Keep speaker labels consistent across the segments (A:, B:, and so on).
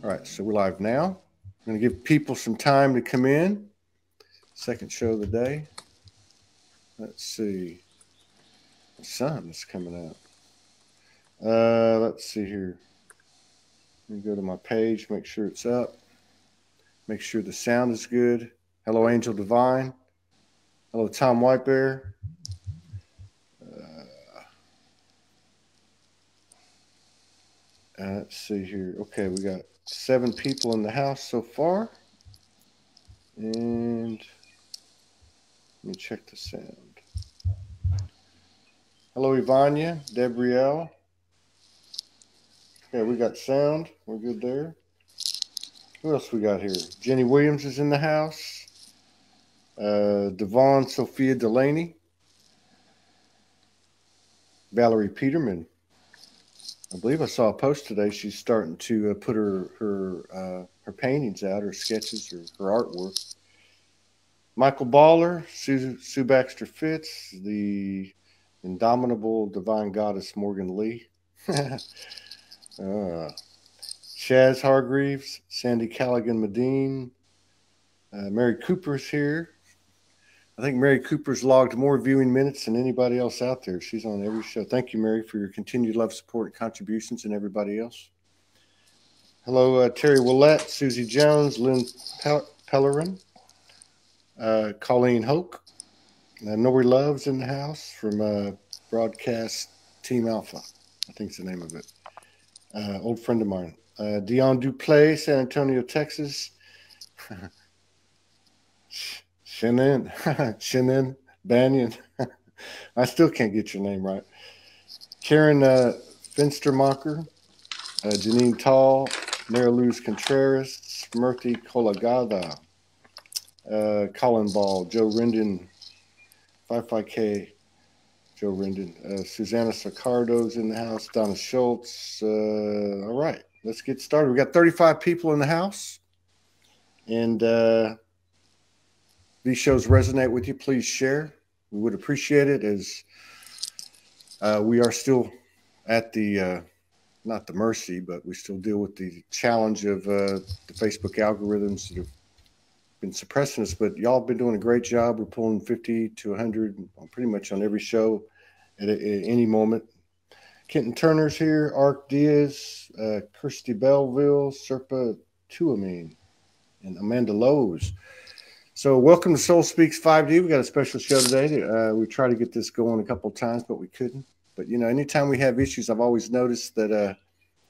A: All right, so we're live now. I'm going to give people some time to come in. Second show of the day. Let's see. The sun is coming out. Let's see here. Let me go to my page, make sure it's up. Make sure the sound is good. Hello, Angel Divine. Hello, Tom Whitebear. Let's see here. Okay, we got 7 people in the house so far. And let me check the sound. Hello, Ivania, Debrielle. Okay, we got sound. We're good there. Who else we got here? Jenny Williams is in the house. Devon Sophia Delaney. Valerie Peterman. I believe I saw a post today. She's starting to put her paintings out, her sketches, or her artwork. Michael Baller, Sue Baxter Fitz, the indomitable divine goddess Morgan Lee. Chaz Hargreaves, Sandy Callaghan Medine, Mary Cooper's here. I think Mary Cooper's logged more viewing minutes than anybody else out there. She's on every show. Thank you, Mary, for your continued love, support, and contributions, and everybody else. Hello, Terry Willette, Susie Jones, Lynn Pellerin, Colleen Hoke, Nori Love's in the house from Broadcast Team Alpha. I think it's the name of it. Old friend of mine. Dion Duplay, San Antonio, Texas. Shannon Banyan. I still can't get your name right. Karen Finstermacher, Janine Tall, Mary Luz Contreras, Smriti Kolagada, Colin Ball, Joe Rendon, 55K, Joe Rendon, Susanna Sicardo's in the house, Donna Schultz. All right, let's get started. We got 35 people in the house, and these shows resonate with you, please share. We would appreciate it, as we are still at the, not the mercy, but we still deal with the challenge of the Facebook algorithms that have been suppressing us. But y'all have been doing a great job. We're pulling 50 to 100 pretty much on every show at any moment. Kenton Turner's here, Ark Diaz, Kirsty Belleville, Serpa Tuamine, and Amanda Lowe's. So welcome to Soul Speaks 5D. We got a special show today. We tried to get this going a couple of times, but we couldn't. But, you know, anytime we have issues, I've always noticed that it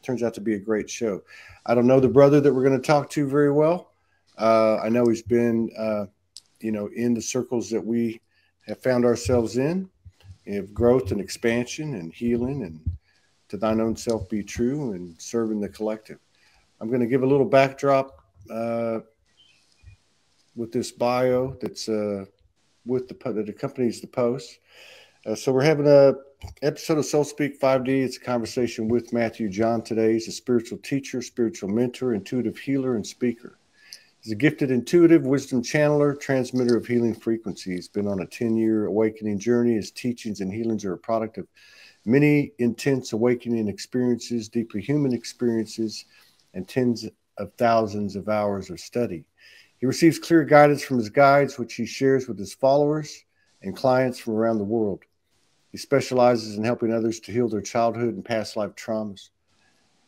A: turns out to be a great show. I don't know the brother that we're going to talk to very well. I know he's been, you know, in the circles that we have found ourselves in, of growth and expansion and healing and to thine own self be true and serving the collective. I'm going to give a little backdrop with this bio that's that accompanies the post. So we're having a episode of Soul Speak 5D. It's a conversation with Matthew John today. He's a spiritual teacher, spiritual mentor, intuitive healer, and speaker. He's a gifted intuitive wisdom channeler, transmitter of healing frequencies. He's been on a 10-year awakening journey. His teachings and healings are a product of many intense awakening experiences, deeply human experiences, and tens of thousands of hours of study. He receives clear guidance from his guides, which he shares with his followers and clients from around the world. He specializes in helping others to heal their childhood and past life traumas,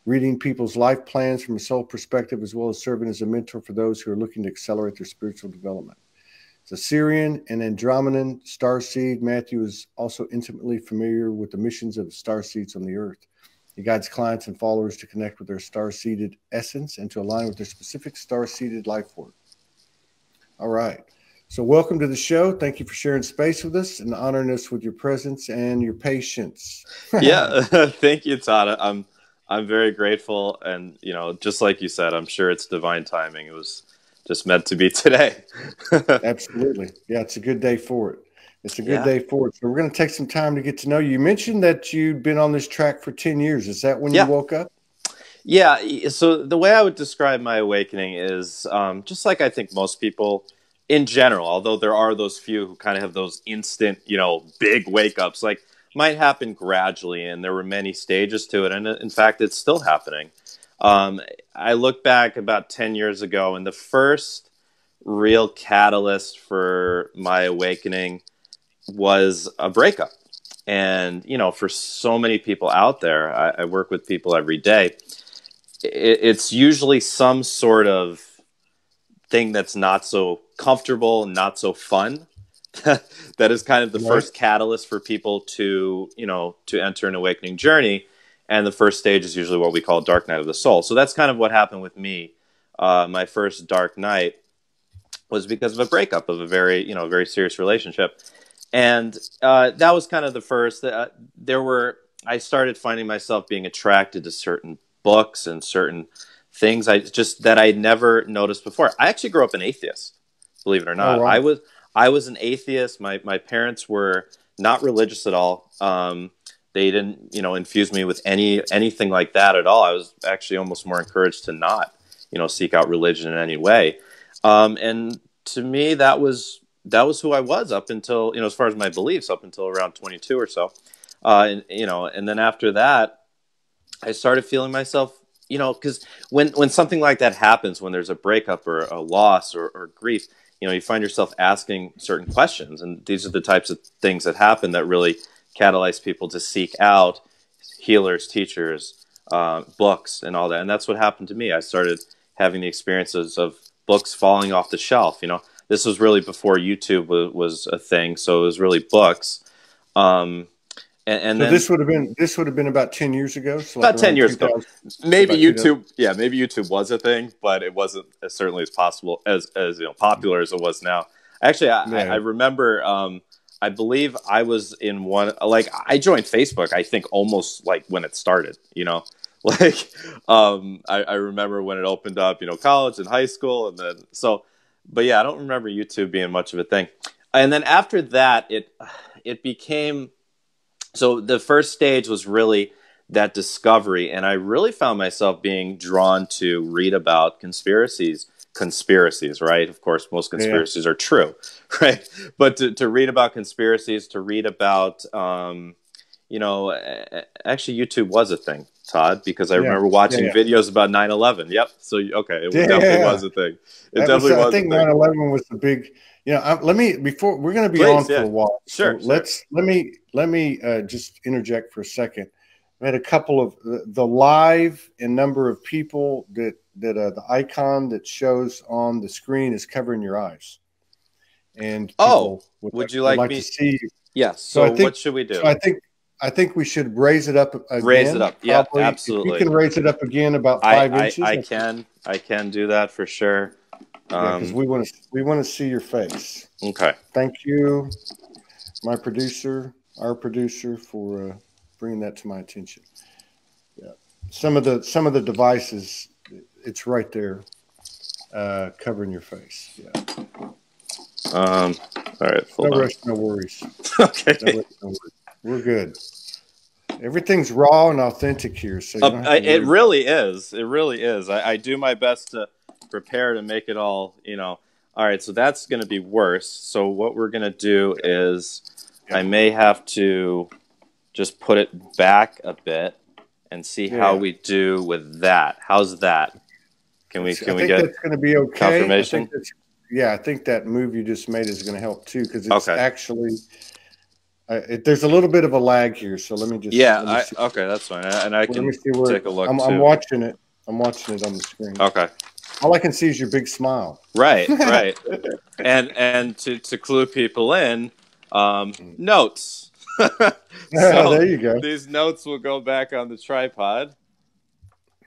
A: reading people's life plans from a soul perspective, as well as serving as a mentor for those who are looking to accelerate their spiritual development. As a Syrian and Andromedan starseed, Matthew is also intimately familiar with the missions of the starseeds on the earth. He guides clients and followers to connect with their star-seeded essence and to align with their specific star-seeded life force. All right. So welcome to the show. Thank you for sharing space with us and honoring us with your presence and your patience.
B: Yeah. Thank you, Todd. I'm very grateful. And, you know, just like you said, I'm sure it's divine timing. It was just meant to be today.
A: Absolutely. Yeah, it's a good day for it. It's a good day for it. So we're going to take some time to get to know you. You mentioned that you'd been on this track for 10 years. Is that when you woke up?
B: Yeah. So the way I would describe my awakening is just like I think most people in general, although there are those few who kind of have those instant, you know, big wake ups, like might happen gradually. And there were many stages to it. And in fact, it's still happening. I look back about 10 years ago, and the first real catalyst for my awakening was a breakup. And, you know, for so many people out there, I work with people every day. It's usually some sort of thing that's not so comfortable, not so fun. That is kind of the first catalyst for people to, you know, to enter an awakening journey. And the first stage is usually what we call dark night of the soul. So that's kind of what happened with me. My first dark night was because of a breakup of a very, you know, very serious relationship. And that was kind of the first. I started finding myself being attracted to certain books and certain things that I'd never noticed before. I actually grew up an atheist, believe it or not.
A: Oh, wow.
B: I was an atheist. My parents were not religious at all. They didn't, you know, infuse me with anything like that at all. I was actually almost more encouraged to not, you know, seek out religion in any way. And to me, that was who I was up until, you know, as far as my beliefs, up until around 22 or so. And, you know, and then after that, I started feeling myself, you know, because when something like that happens, when there's a breakup or a loss or grief, you know, you find yourself asking certain questions. And these are the types of things that happen that really catalyze people to seek out healers, teachers, books, and all that. And that's what happened to me. I started having the experiences of books falling off the shelf. You know, this was really before YouTube was a thing, so it was really books. And
C: so
B: then
C: this would have been about 10 years ago. So
B: about
C: like
B: 10 years ago, maybe YouTube.
C: 2000.
B: Yeah, maybe YouTube was a thing, but it wasn't as certainly as possible as you know, popular as it was now. Actually, I remember. I believe I was in one. Like, I joined Facebook, I think almost like when it started. You know, like I remember when it opened up. You know, college and high school, and then so. But yeah, I don't remember YouTube being much of a thing. And then after that, it became. So the first stage was really that discovery, and I really found myself being drawn to read about conspiracies, right? Of course, most conspiracies are true, right? But to read about conspiracies, to read about, you know, actually YouTube was a thing, Todd, because I remember watching videos about 9/11. Yep. So, okay, it definitely was a thing. It definitely was
C: I think 9/11 was the big, you know, before we're going to be on for a while.
B: Sure.
C: So let me just interject for a second. I had a couple of the live and number of people that the icon that shows on the screen is covering your eyes. And
B: would you like me
C: to see you?
B: Yes. So what should we do?
C: So I think we should raise it up again.
B: Raise it up. Yeah, absolutely.
C: If you can raise it up again about 5 inches.
B: I can do that for sure.
C: Because we want to see your face.
B: Okay.
C: Thank you, our producer, for bringing that to my attention. Yeah. Some of the devices, it's right there, covering your face. Yeah.
B: All right.
C: No rush, no worries.
B: Okay.
C: No rush, no worries. We're good. Everything's raw and authentic here. So
B: it really is. It really is. I do my best to prepare to make it all, you know. All right, so that's going to be worse. So what we're going to do is I may have to just put it back a bit and see how we do with that. How's that? Can we get
C: that's going to be okay.
B: Confirmation?
C: I think that move you just made is going to help too, because it's actually there's a little bit of a lag here. So let me just
B: okay, that's fine. And I can take a look.
C: I'm watching it. I'm watching it on the screen.
B: Okay.
C: All I can see is your big smile.
B: Right. and to clue people in, notes.
C: There you go.
B: These notes will go back on the tripod.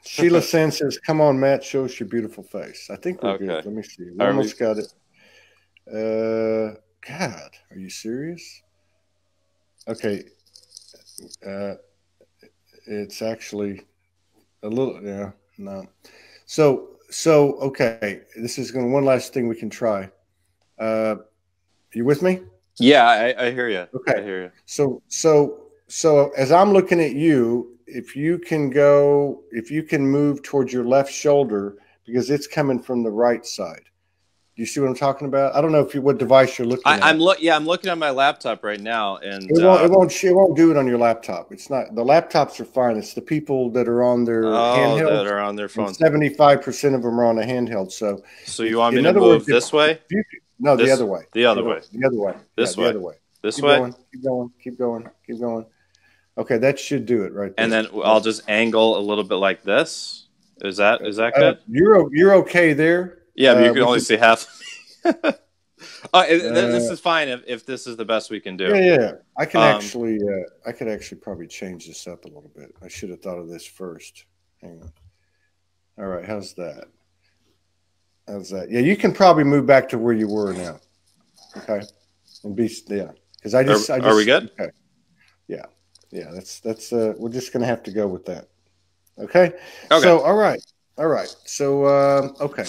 C: Sheila Sen says, "Come on, Matt, show us your beautiful face." I think we're good. Let me see. We almost got it. God, are you serious? Okay. It's actually a little. Yeah. No. So okay, this is one last thing we can try. You with me?
B: Yeah, I hear you.
C: Okay.
B: I hear you.
C: So as I'm looking at you, if you can move towards your left shoulder, because it's coming from the right side.
A: Do you see what I'm talking about? I don't know if you what device you're looking at.
B: I'm looking at my laptop right now, and
A: it won't do it on your laptop. It's not, the laptops are fine. It's the people that are on their handheld
B: that are on their phone.
A: 75% of them are on a handheld. So
B: you want me to move this way?
A: No, the other way.
B: The other way.
A: The other way.
B: This way.
A: The other way.
B: This way.
A: Keep going. Keep going. Keep going. Okay, that should do it right there.
B: And then I'll just angle a little bit like this. Is that good?
A: You're okay there.
B: Yeah, but you can only see half. This is fine if this is the best we can do.
A: Yeah. I can I could actually probably change this up a little bit. I should have thought of this first. Hang on. All right, how's that? How's that? Yeah, you can probably move back to where you were now. Okay, and because I just
B: are we good?
A: Okay. Yeah. That's we're just gonna have to go with that. Okay. So all right. So okay.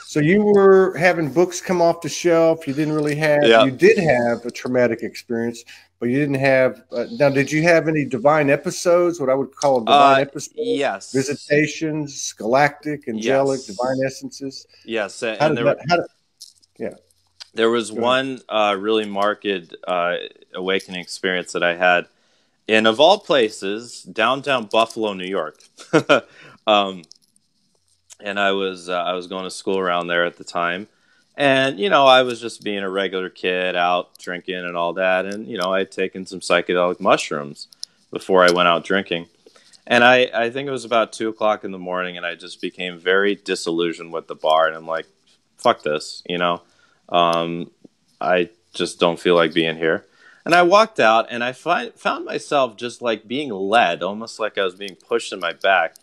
A: So you were having books come off the shelf. You didn't really have.
B: Yeah.
A: You did have a traumatic experience, but you didn't have. Now, did you have any divine episodes? What I would call a divine episode?
B: Yes.
A: Visitations, galactic, angelic, divine essences.
B: Yes.
A: There
B: was one really marked awakening experience that I had in, of all places, downtown Buffalo, New York. And I was going to school around there at the time. And, I was just being a regular kid out drinking and all that. And, I had taken some psychedelic mushrooms before I went out drinking. And I think it was about 2 o'clock in the morning, and I just became very disillusioned with the bar. And I'm like, fuck this, I just don't feel like being here. And I walked out, and I found myself just like being led, almost like I was being pushed in my back,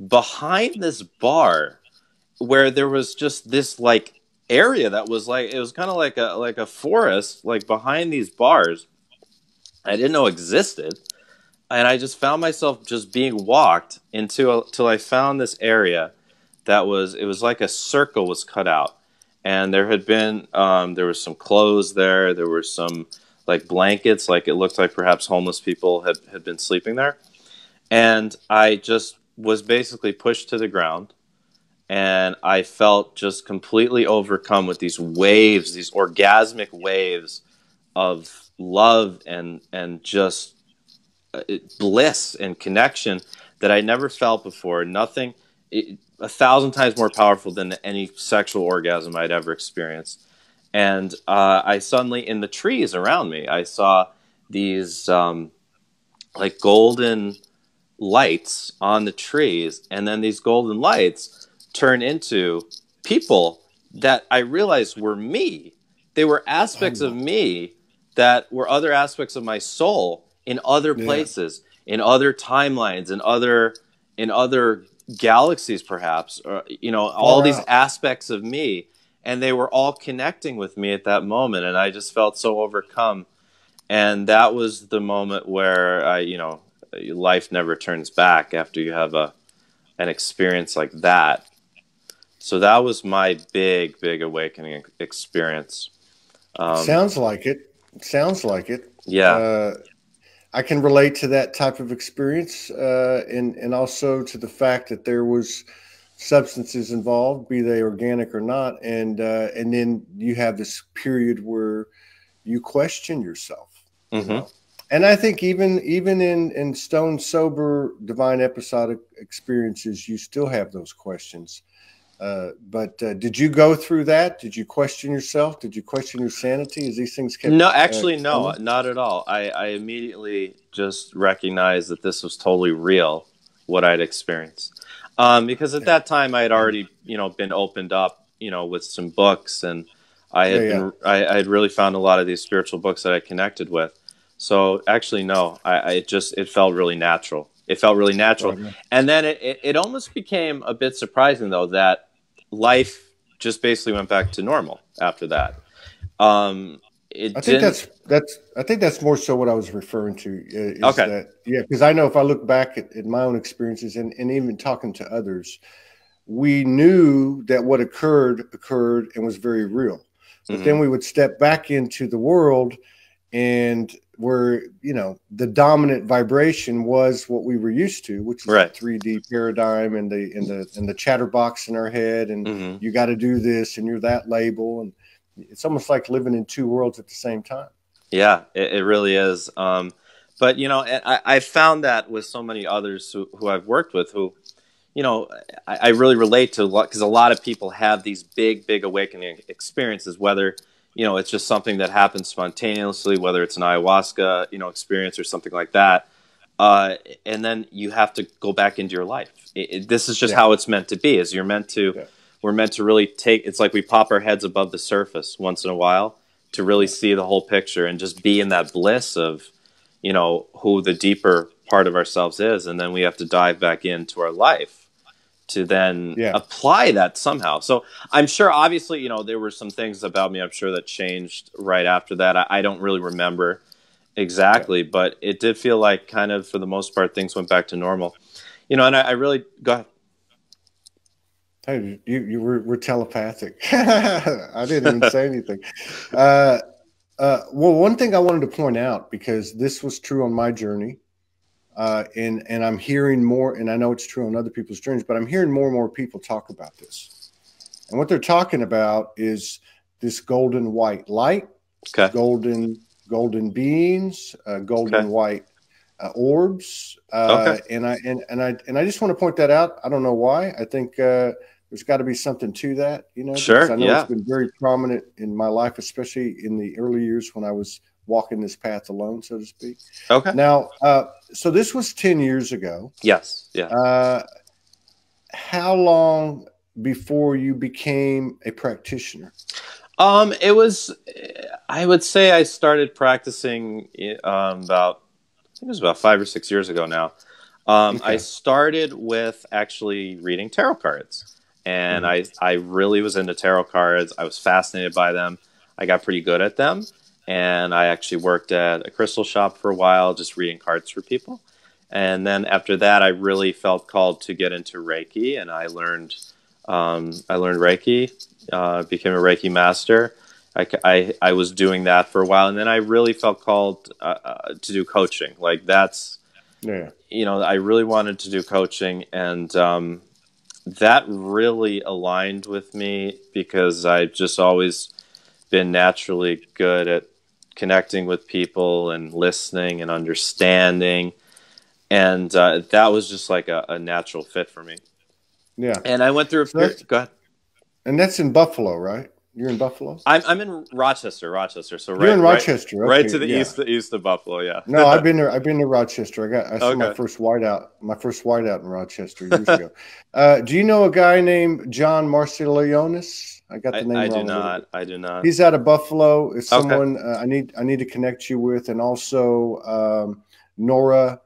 B: behind this bar where there was just this like area that was like, it was kind of like a forest, like behind these bars I didn't know existed. And I just found myself just being walked till I found this area it was like a circle was cut out. And there had been, there was some clothes there. There were some like blankets, like it looked like perhaps homeless people had been sleeping there. And I just was basically pushed to the ground, and I felt just completely overcome with these waves, these orgasmic waves of love and just bliss and connection that I never felt before. Nothing, 1,000 times more powerful than any sexual orgasm I'd ever experienced. And I suddenly, in the trees around me, I saw these like golden lights on the trees, and then these golden lights turn into people that I realized were me. They were aspects of me that were other aspects of my soul in other places, in other timelines, in other galaxies, perhaps, or, all these aspects of me, and they were all connecting with me at that moment, and I just felt so overcome. And that was the moment where life never turns back after you have an experience like that. So that was my big awakening experience.
A: Sounds like it.
B: Yeah.
A: I can relate to that type of experience, and also to the fact that there was substances involved, be they organic or not, and then you have this period where you question yourself.
B: Mm-hmm.
A: And I think even in stone sober divine episodic experiences, you still have those questions. But did you go through that? Did you question yourself? Did you question your sanity as these things kept?
B: No, actually, no, not at all. I immediately just recognized that this was totally real, what I'd experienced. Because at that time I had already, been opened up, with some books, and I had really found a lot of these spiritual books that I connected with. So actually, no, it felt really natural. It felt really natural. Right. And then it almost became a bit surprising, though, that life just basically went back to normal after that. I think that's more so what I was referring to. Because I know if I look back at my own experiences and even talking to others, we knew that what occurred and was very real. But then we would step back into the world, and
A: where, you know, the dominant vibration was what we were used to, which is
B: Right.
A: the 3D paradigm and the chatterbox in our head, and
B: Mm-hmm.
A: you got to do this and you're that label, and it's almost like living in two worlds at the same time.
B: Yeah, it really is. But, you know, I found that with so many others who I've worked with who, you know, I really relate to, because a lot of people have these big awakening experiences, whether, you know, it's just something that happens spontaneously, whether it's an ayahuasca, you know, experience or something like that. And then you have to go back into your life. This is just how it's meant to be, is you're meant to, we're meant to really take, it's like we pop our heads above the surface once in a while to really see the whole picture and just be in that bliss of, you know, who the deeper part of ourselves is. And then we have to dive back into our life to then apply that somehow. So I'm sure, obviously, you know, there were some things about me, I'm sure, that changed right after that. I don't really remember exactly, but it did feel like kind of, for the most part, things went back to normal. You know, and I really, go ahead.
A: Hey, you were telepathic. I didn't even say anything. Well, one thing I wanted to point out, because this was true on my journey, and I'm hearing more, and I know it's true on other people's journeys, but I'm hearing more and more people talk about this. And what they're talking about is this golden white light, golden beings, golden white orbs, and I just want to point that out. I don't know why. I think there's got to be something to that, you know.
B: Sure,
A: I know it's been very prominent in my life, especially in the early years when I was walking this path alone, so to speak.
B: Okay.
A: Now, so this was 10 years ago.
B: Yes. Yeah.
A: How long before you became a practitioner?
B: It was, I would say I started practicing about, I think it was about 5 or 6 years ago now. I started with actually reading tarot cards. And I really was into tarot cards. I was fascinated by them. I got pretty good at them. And I actually worked at a crystal shop for a while, just reading cards for people. And then after that, I really felt called to get into Reiki. And I learned Reiki, became a Reiki master. I was doing that for a while. And then I really felt called to do coaching. Like that's, you know, I really wanted to do coaching. And that really aligned with me, because I've just always been naturally good at connecting with people and listening and understanding. And that was just like a natural fit for me.
A: Yeah.
B: And I went through a period. Go ahead.
A: And that's in Buffalo, right? You're in Buffalo?
B: I'm in Rochester. So
A: you're in Rochester,
B: right to the east of Buffalo. Yeah.
A: No, I've been there. I've been to Rochester. I saw my first whiteout in Rochester years ago. Do you know a guy named John Marcelionis? I got the name wrong.
B: I do not.
A: He's out of Buffalo. It's someone I need to connect you with, and also Nora.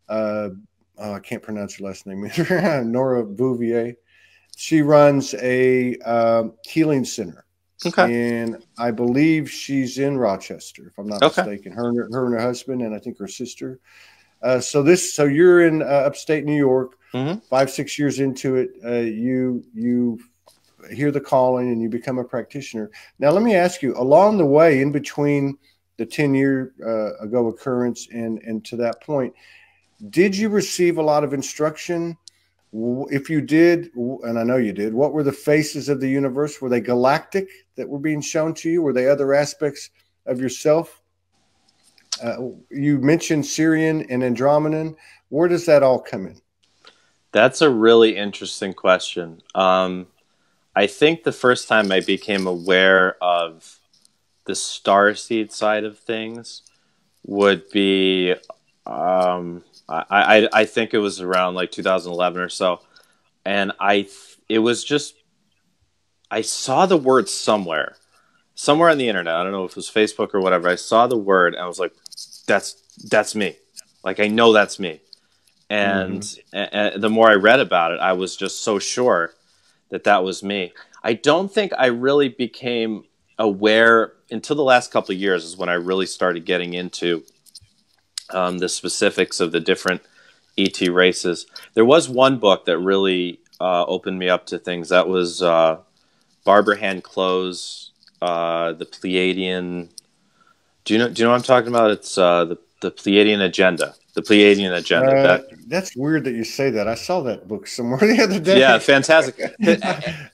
A: I can't pronounce her last name either. Nora Bouvier. She runs a healing center. And I believe she's in Rochester, if I'm not mistaken. Her and her husband, and I think her sister. So you're in upstate New York. 5-6 years into it, you hear the calling and you become a practitioner. Now, let me ask you: along the way, in between the 10-year ago occurrence and to that point, did you receive a lot of instruction? If you did, and I know you did, what were the faces of the universe? Were they galactic that were being shown to you? Were they other aspects of yourself? You mentioned Syrian and Andromedan. Where does that all come in?
B: That's a really interesting question. I think the first time I became aware of the Starseed side of things would be... I think it was around like 2011 or so, and it was just, I saw the word somewhere on the internet. I don't know if it was Facebook or whatever. I saw the word and I was like, that's me. Like, I know that's me. And the more I read about it, I was just so sure that was me. I don't think I really became aware until the last couple of years, is when I really started getting into the specifics of the different ET races. There was one book that really opened me up to things. That was Barbara Hand Close, the Pleiadian Do you know what I'm talking about? It's the Pleiadian agenda. The Pleiadian agenda.
C: That's weird that you say that. I saw that book somewhere the other day.
B: Yeah, fantastic.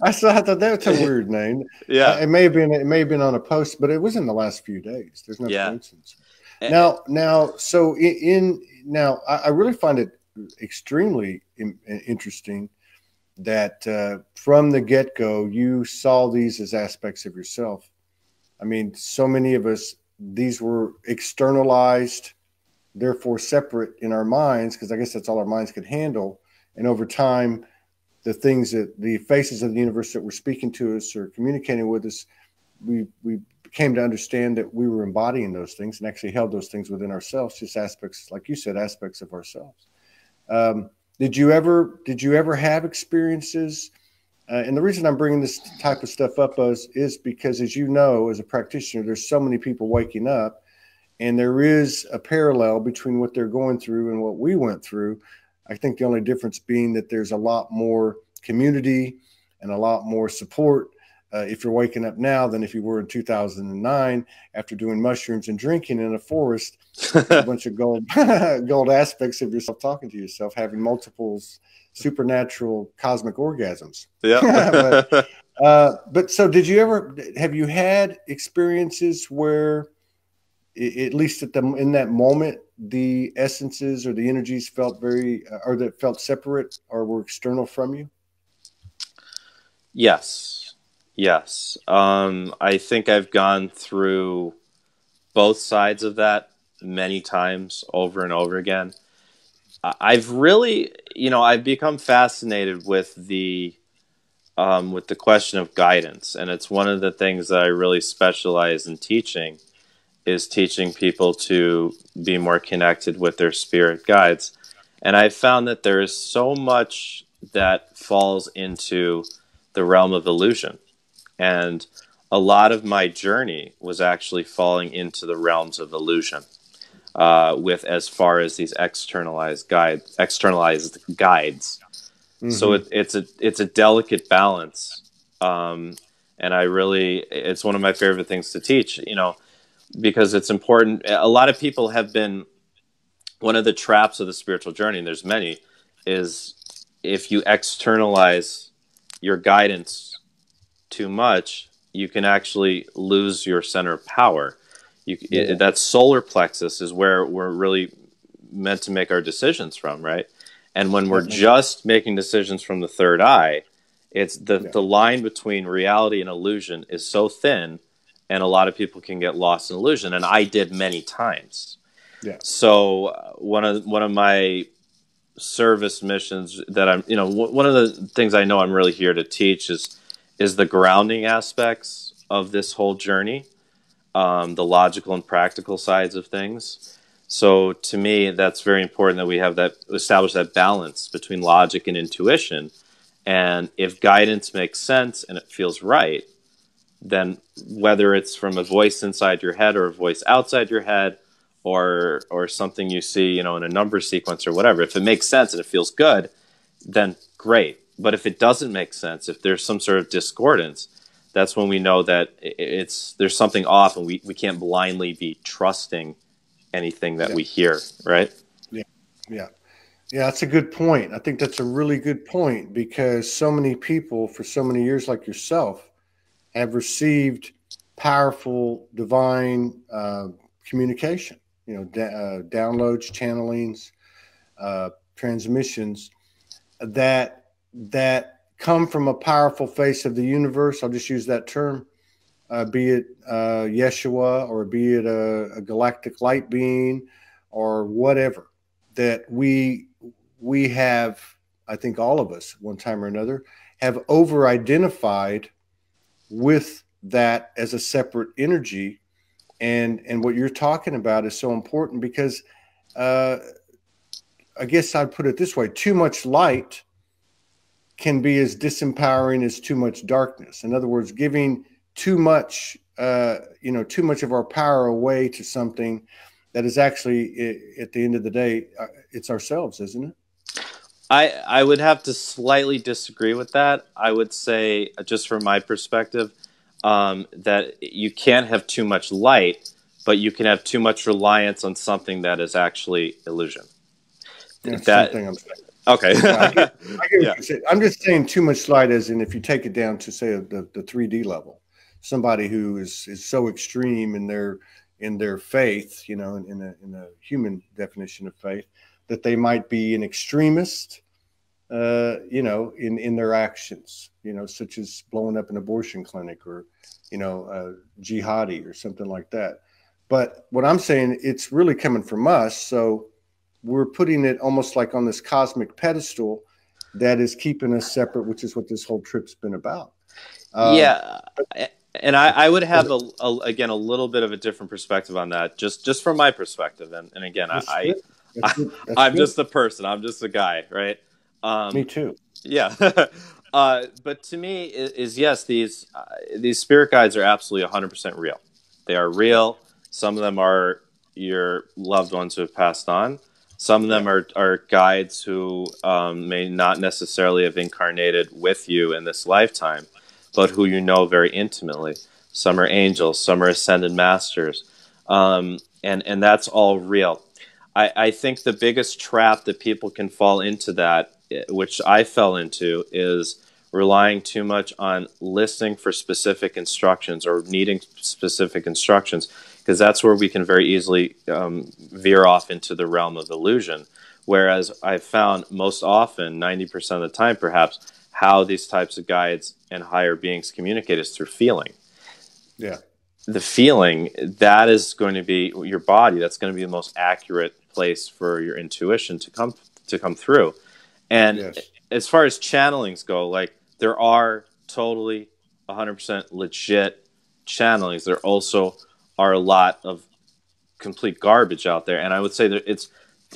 C: I thought that's a weird name.
B: Yeah,
C: it may have been on a post, but it was in the last few days. There's no coincidence. Now, so now I really find it extremely interesting that from the get-go you saw these as aspects of yourself. I mean, so many of us, these were externalized, therefore separate in our minds, because I guess that's all our minds could handle. And over time, the faces of the universe that were speaking to us or communicating with us, we came to understand that we were embodying those things and actually held those things within ourselves, just aspects, like you said, aspects of ourselves. Did you ever have experiences? And the reason I'm bringing this type of stuff up is because, as you know, as a practitioner, there's so many people waking up, and there is a parallel between what they're going through and what we went through. I think the only difference being that there's a lot more community and a lot more support if you're waking up now than if you were in 2009 after doing mushrooms and drinking in a forest, a bunch of gold aspects of yourself, talking to yourself, having multiples supernatural cosmic orgasms.
B: Yeah.
C: But so have you had experiences where, at least in that moment, the essences or the energies felt or that felt separate or were external from you?
B: Yes. I think I've gone through both sides of that many times over and over again. I've really, I've become fascinated with the question of guidance, and it's one of the things that I really specialize in teaching, is teaching people to be more connected with their spirit guides. And I've found that there is so much that falls into the realm of illusion, and a lot of my journey was actually falling into the realms of illusion. With as far as these externalized guides. Mm-hmm. So it's a delicate balance. And it's one of my favorite things to teach, because it's important. A lot of people have been, one of the traps of the spiritual journey, and there's many, is if you externalize your guidance too much, you can actually lose your center of power. That solar plexus is where we're really meant to make our decisions from, right? And when we're just making decisions from the third eye, it's the line between reality and illusion is so thin, and a lot of people can get lost in illusion, and I did many times. Yeah. So one of my service missions that I'm, one of the things I know I'm really here to teach is the grounding aspects of this whole journey. The logical and practical sides of things. So to me, that's very important that we have establish that balance between logic and intuition. And if guidance makes sense and it feels right, then whether it's from a voice inside your head or a voice outside your head, or something you see, in a number sequence or whatever, if it makes sense and it feels good, then great. But if it doesn't make sense, if there's some sort of discordance, that's when we know that there's something off, and we can't blindly be trusting anything that we hear, right?
C: Yeah, that's a good point. I think that's a really good point, because so many people for so many years, like yourself, have received powerful divine communication, downloads, channelings, transmissions that come from a powerful face of the universe. I'll just use that term, be it Yeshua, or be it a galactic light being, or whatever, that we have, I think all of us, one time or another, have over-identified with that as a separate energy. And what you're talking about is so important, because I guess I'd put it this way: too much light can be as disempowering as too much darkness. In other words, giving too much of our power away to something that is actually, at the end of the day, it's ourselves, isn't it?
B: I would have to slightly disagree with that. I would say, just from my perspective, that you can't have too much light, but you can have too much reliance on something that is actually illusion.
C: That's
B: That
C: something I'm saying.
B: okay.
C: Yeah, I get
B: Yeah.
C: what you're saying. I'm just saying too much light, as in if you take it down to say the 3D level, somebody who is so extreme in their faith, you know, in a human definition of faith, that they might be an extremist, you know, in their actions, you know, such as blowing up an abortion clinic, or, you know, jihadi or something like that. But what I'm saying, it's really coming from us. So we're putting it almost like on this cosmic pedestal that is keeping us separate, which is what this whole trip's been about.
B: Yeah. And I would have again a little bit of a different perspective on that, just from my perspective. And again, I'm
C: good.
B: just a person. I'm just a guy, right?
C: Me too.
B: Yeah. But to me, is yes, these spirit guides are absolutely 100% real. They are real. Some of them are your loved ones who have passed on. Some of them are guides who may not necessarily have incarnated with you in this lifetime, but who you know very intimately. Some are angels. Some are ascended masters. And that's all real. I think the biggest trap that people can fall into, that, which I fell into, is relying too much on listening for specific instructions or needing specific instructions, because that's where we can very easily veer off into the realm of illusion. Whereas I've found most often, 90% of the time perhaps, how these types of guides and higher beings communicate is through feeling.
C: Yeah.
B: The feeling, that is going to be your body. That's going to be the most accurate place for your intuition to come through. And as far as channelings go, like, there are totally 100% legit channelings. There also are a lot of complete garbage out there. And I would say that it's,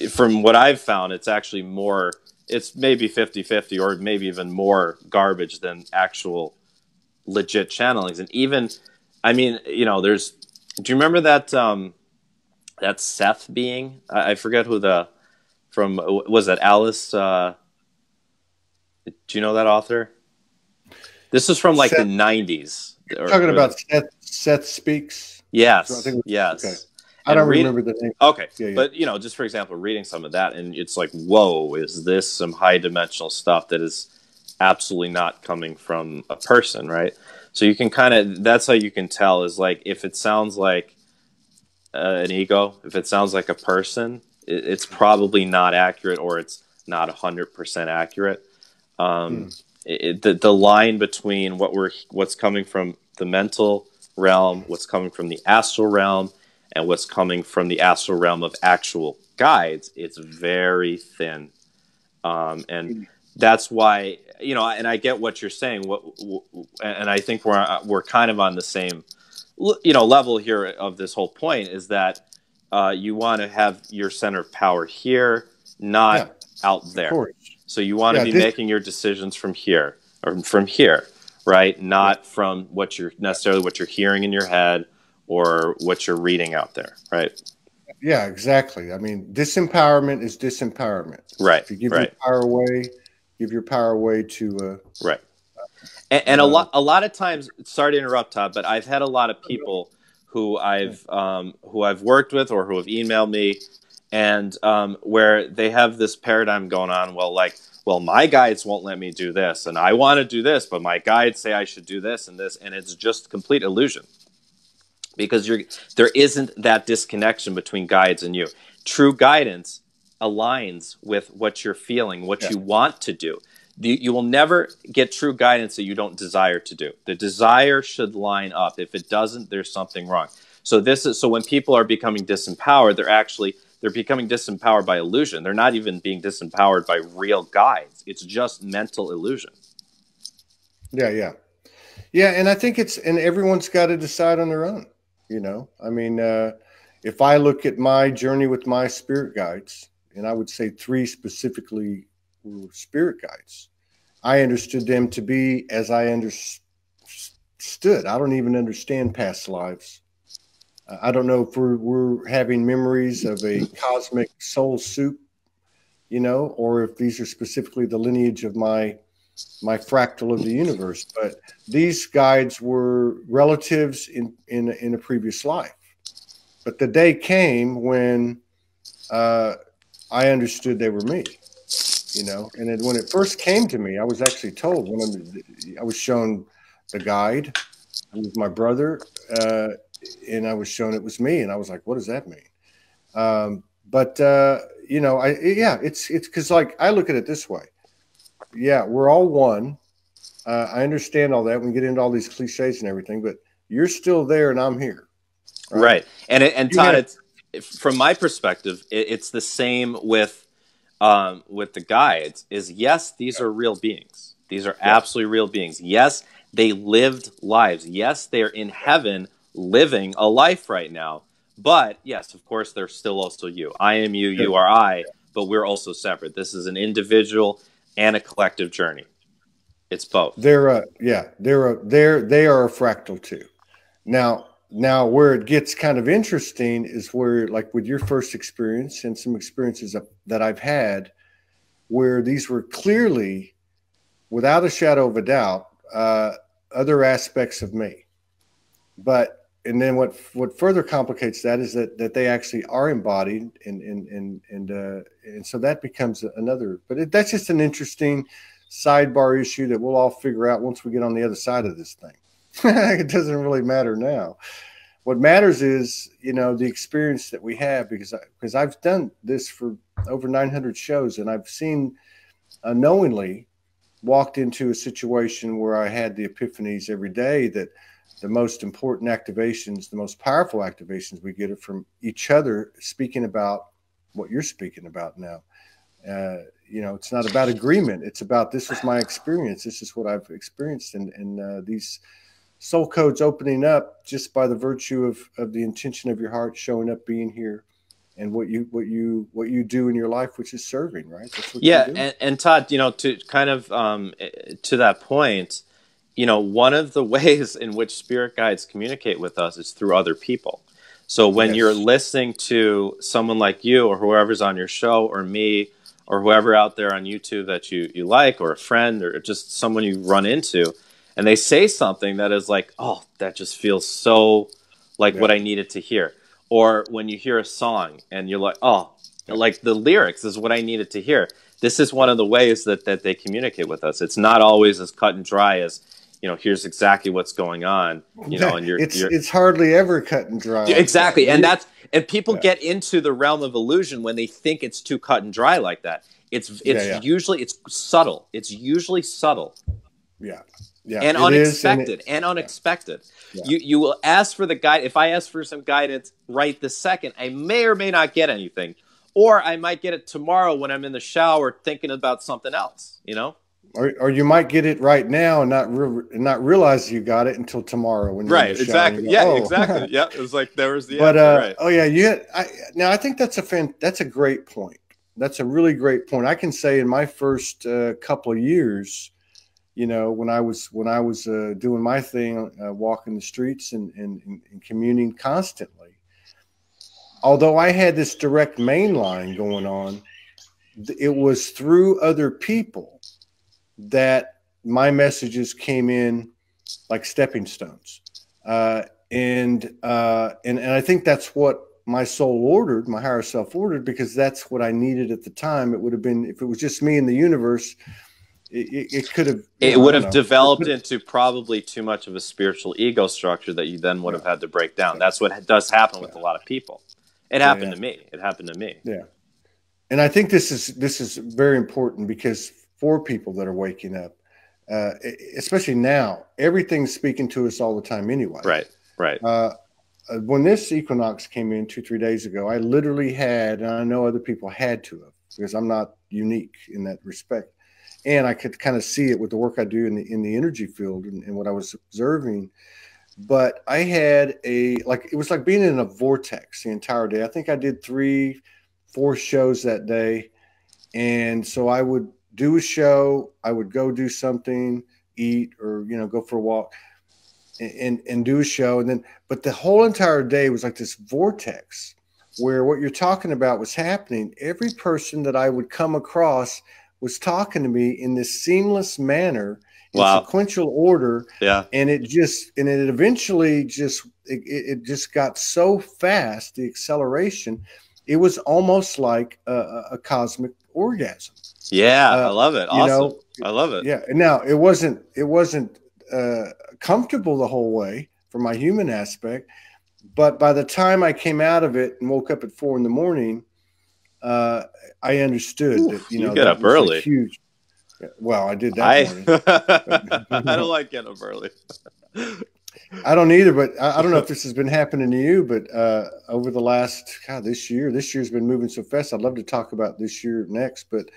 B: from what I've found, it's actually more, it's maybe 50-50 or maybe even more garbage than actual legit channelings. And even, I mean, you know, do you remember that Seth being? I forget who was that Alice? Do you know that author? This is from like the 90s.
C: Talking about Seth Speaks?
B: Yes,
C: So
B: yes.
C: Okay. I don't remember the name.
B: Okay,
C: yeah.
B: But, you know, just for example, reading some of that, and it's like, whoa, is this some high-dimensional stuff that is absolutely not coming from a person, right? So you can that's how you can tell, is like, if it sounds like an ego, if it sounds like a person, it's probably not accurate, or it's not 100% accurate. The line between what's coming from the mental realm, what's coming from the astral realm, and what's coming from the astral realm of actual guides, it's very thin. And that's why, you know, and I get what you're saying. And I think we're kind of on the same, you know, level here of this whole point, is that you want to have your center of power here, not out there. So you want to be making your decisions from here, right? Not from what you're hearing in your head or what you're reading out there, right?
C: Yeah, exactly. I mean, disempowerment is disempowerment.
B: Right.
C: If you give your power away, give your power away to
B: right. And a lot of times, sorry to interrupt, Todd, but I've had a lot of people who I've worked with or who have emailed me, and where they have this paradigm going on. Well, my guides won't let me do this, and I want to do this, but my guides say I should do this and this, and it's just complete illusion, because there isn't that disconnection between guides and you. True guidance aligns with what you're feeling, what you want to do. You will never get true guidance that you don't desire to do. The desire should line up. If it doesn't, there's something wrong. So when people are becoming disempowered, they're becoming disempowered by illusion. They're not even being disempowered by real guides. It's just mental illusion.
C: Yeah. And I think and everyone's got to decide on their own. You know, I mean, if I look at my journey with my spirit guides, and I would say 3 specifically were spirit guides, I understood them to be as I understood. I don't even understand past lives. I don't know if we're having memories of a cosmic soul soup, you know, or if these are specifically the lineage of my fractal of the universe. But these guides were relatives in a previous life. but the day came when I understood they were me, you know. And then when it first came to me, I was actually told I was shown the guide, who was my brother, and I was shown it was me, and I was like, "What does that mean?" But you know, it's because like I look at it this way. Yeah, we're all one. I understand all that. We get into all these cliches and everything, but you're still there, and I'm here.
B: Right. And Todd, it's from my perspective, it's the same with the guides. Is yes, these are real beings. These are absolutely real beings. Yes, they lived lives. Yes, they're in heaven living a life right now. But yes, of course, they're still also you. I am you. You are I. But we're also separate. This is an individual and a collective journey. It's both.
C: They are a fractal too. Now where it gets kind of interesting is where, like with your first experience and some experiences that I've had, where these were clearly, without a shadow of a doubt, other aspects of me. And then what further complicates that is that they actually are embodied, and so that becomes another. But that's just an interesting sidebar issue that we'll all figure out once we get on the other side of this thing. It doesn't really matter now. What matters is, you know, the experience that we have, because I've done this for over 900 shows, and I've seen unknowingly walked into a situation where I had the epiphanies every day that the most important activations, the most powerful activations we get are from each other speaking about what you're speaking about now. You know, it's not about agreement. It's about, this is my experience. This is what I've experienced. And these soul codes opening up just by the virtue of the intention of your heart showing up, being here, and what you do in your life, which is serving, right? That's what you do.
B: And Todd, you know, to kind of to that point, you know, one of the ways in which spirit guides communicate with us is through other people. So when you're listening to someone like you or whoever's on your show, or me, or whoever out there on YouTube that you like, or a friend, or just someone you run into, and they say something that is like, oh, that just feels so like what I needed to hear. Or when you hear a song and you're like, oh, like the lyrics is what I needed to hear. This is one of the ways that they communicate with us. It's not always as cut and dry as, you know, here's exactly what's going on, you know, and
C: it's hardly ever cut and dry.
B: Exactly. Like that. And people get into the realm of illusion when they think it's too cut and dry like that. It's usually, it's subtle. It's usually subtle.
C: Yeah.
B: And unexpected. Yeah. You will ask for the guide. If I ask for some guidance right this second, I may or may not get anything. Or I might get it tomorrow when I'm in the shower thinking about something else, you know?
C: Or you might get it right now and not realize you got it until tomorrow when you're in the shower.
B: Exactly. Exactly. Yeah, it was like there was the
C: answer, right. Now I think that's a great point. That's a really great point. I can say in my first couple of years, you know, when I was doing my thing, walking the streets and communing constantly, although I had this direct main line going on, it was through other people that my messages came in like stepping stones. And I think that's what my soul ordered, my higher self ordered, because that's what I needed at the time. It would have been, if it was just me in the universe, it could have,
B: it would have developed into probably too much of a spiritual ego structure that you then would have had to break down. That's what does happen with a lot of people. It happened to me. It happened to me.
C: Yeah. And I think this is very important, because for people that are waking up, especially now, everything's speaking to us all the time anyway.
B: Right.
C: When this equinox came in 2-3 days ago, I literally had, and I know other people had to have, because I'm not unique in that respect. And I could kind of see it with the work I do in the energy field and what I was observing. But I had it was like being in a vortex the entire day. I think I did 3-4 shows that day. And so I would do a show, I would go do something, eat, or, you know, go for a walk and do a show. And then, but the whole entire day was like this vortex where what you're talking about was happening. Every person that I would come across was talking to me in this seamless manner, in
B: Wow.
C: sequential order.
B: Yeah.
C: And it eventually just got so fast, the acceleration, it was almost like a cosmic orgasm.
B: Yeah, I love it.
C: You
B: Awesome.
C: know,
B: I love it.
C: yeah. Now it wasn't comfortable the whole way from my human aspect, but by the time I came out of it and woke up at 4 a.m, I understood that, you know,
B: get
C: that
B: up
C: was
B: early.
C: a huge. Well, I did that morning.
B: I don't like getting up early.
C: I don't either, but I don't know if this has been happening to you, but over the last, this year's been moving so fast. I'd love to talk about this year next, but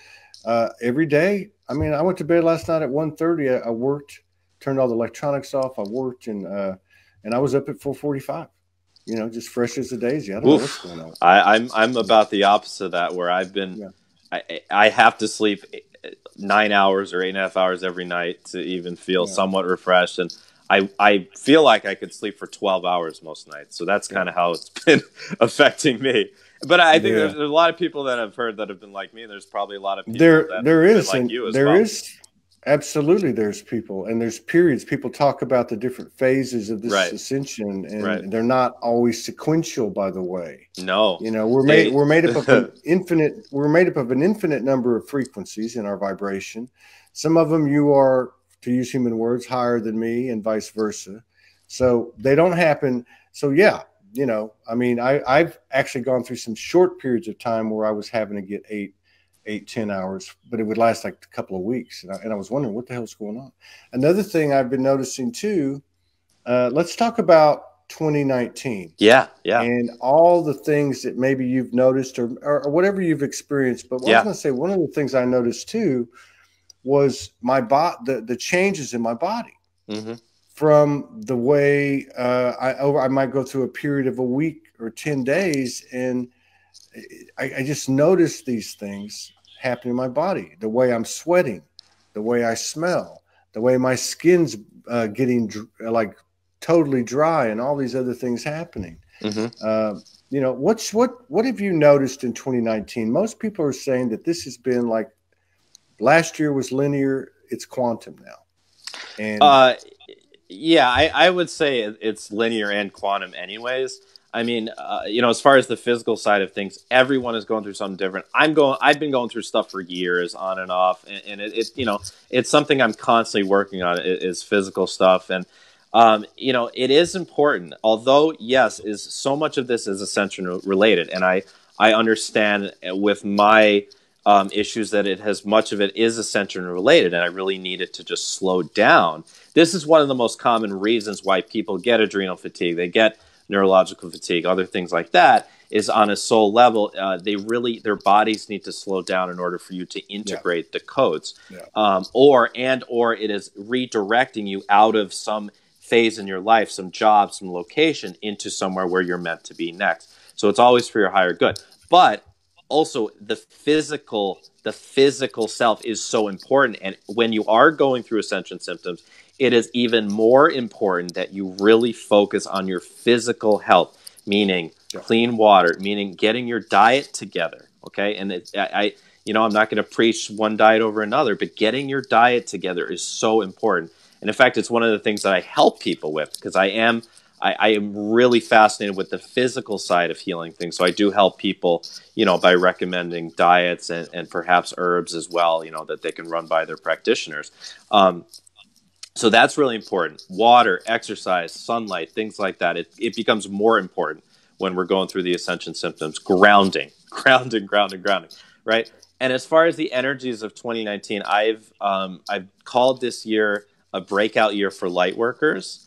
C: every day, I mean, I went to bed last night at 1:30. I worked, turned all the electronics off. I worked, and I was up at 4:45. You know, just fresh as a daisy. I don't know what's going on.
B: I'm about the opposite of that, where I've been, I have to sleep 9 hours or 8.5 hours every night to even feel somewhat refreshed, and I feel like I could sleep for 12 hours most nights. So that's kind of how it's been affecting me. But I think there's a lot of people that I've heard that have been like me. And there's probably a lot of people that have been like you as well.
C: Absolutely, there's people, and there's periods. People talk about the different phases of this ascension, and they're not always sequential, by the way.
B: No,
C: you know, we're made up of an infinite number of frequencies in our vibration. Some of them you are, to use human words, higher than me, and vice versa. So they don't happen. So yeah, you know, I mean, I've actually gone through some short periods of time where I was having to get 8-10 hours, but it would last like a couple of weeks. And I was wondering what the hell's going on. Another thing I've been noticing too, let's talk about 2019.
B: Yeah.
C: And all the things that maybe you've noticed or whatever you've experienced. But what I was going to say, one of the things I noticed too was the changes in my body. From the way I might go through a period of a week or 10 days, and I just noticed these things happening in my body. The way I'm sweating, the way I smell, the way my skin's getting like totally dry, and all these other things happening. You know, what have you noticed in 2019? Most people are saying that this has been like last year was linear. It's quantum now. And
B: yeah, I would say it's linear and quantum anyways. I mean, you know, as far as the physical side of things, everyone is going through something different. I've been going through stuff for years on and off, and you know, it's something I'm constantly working on is physical stuff. And, you know, it is important, although yes, so much of this is Ascension related. And I understand with my issues that much of it is Ascension related, and I really need it to just slow down. This is one of the most common reasons why people get adrenal fatigue. They get neurological fatigue, other things like that, is on a soul level. Their bodies need to slow down in order for you to integrate the codes, or it is redirecting you out of some phase in your life, some job, some location, into somewhere where you're meant to be next. So it's always for your higher good. But also the physical self is so important. And when you are going through Ascension symptoms, it is even more important that you really focus on your physical health, meaning clean water, meaning getting your diet together. Okay. And I'm not going to preach one diet over another, but getting your diet together is so important. And in fact, it's one of the things that I help people with, because I am really fascinated with the physical side of healing things. So I do help people, you know, by recommending diets and perhaps herbs as well, you know, that they can run by their practitioners. So that's really important. Water, exercise, sunlight, things like that. It becomes more important when we're going through the Ascension symptoms. Grounding, right? And as far as the energies of 2019, I've called this year a breakout year for light workers,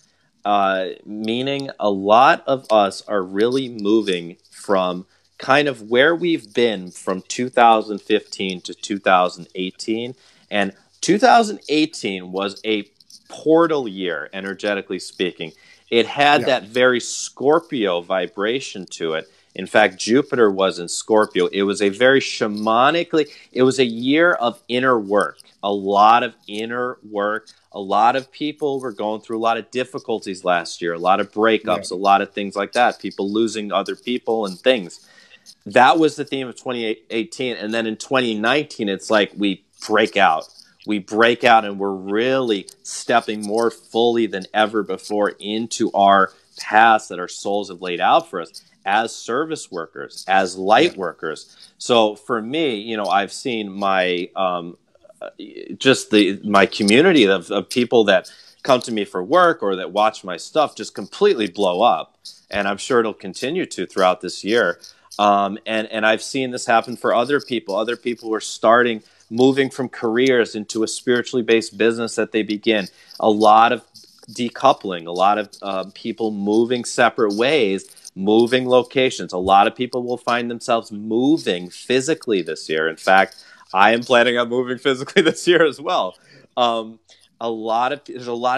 B: meaning a lot of us are really moving from kind of where we've been from 2015 to 2018. And 2018 was a portal year, energetically speaking. It had that very Scorpio vibration to it. In fact, Jupiter was in Scorpio. It was a very it was a year of inner work, a lot of inner work. A lot of people were going through a lot of difficulties last year, a lot of breakups, a lot of things like that, people losing other people and things. That was the theme of 2018. And then in 2019, it's like we break out. We break out, and we're really stepping more fully than ever before into our paths that our souls have laid out for us as service workers, as light workers. So for me, you know, I've seen my my community of people that come to me for work or that watch my stuff just completely blow up, and I'm sure it'll continue to throughout this year. And I've seen this happen for other people. Other people who are moving from careers into a spiritually based business that they begin. A lot of decoupling, a lot of people moving separate ways, moving locations. A lot of people will find themselves moving physically this year. In fact, I am planning on moving physically this year as well. There's a lot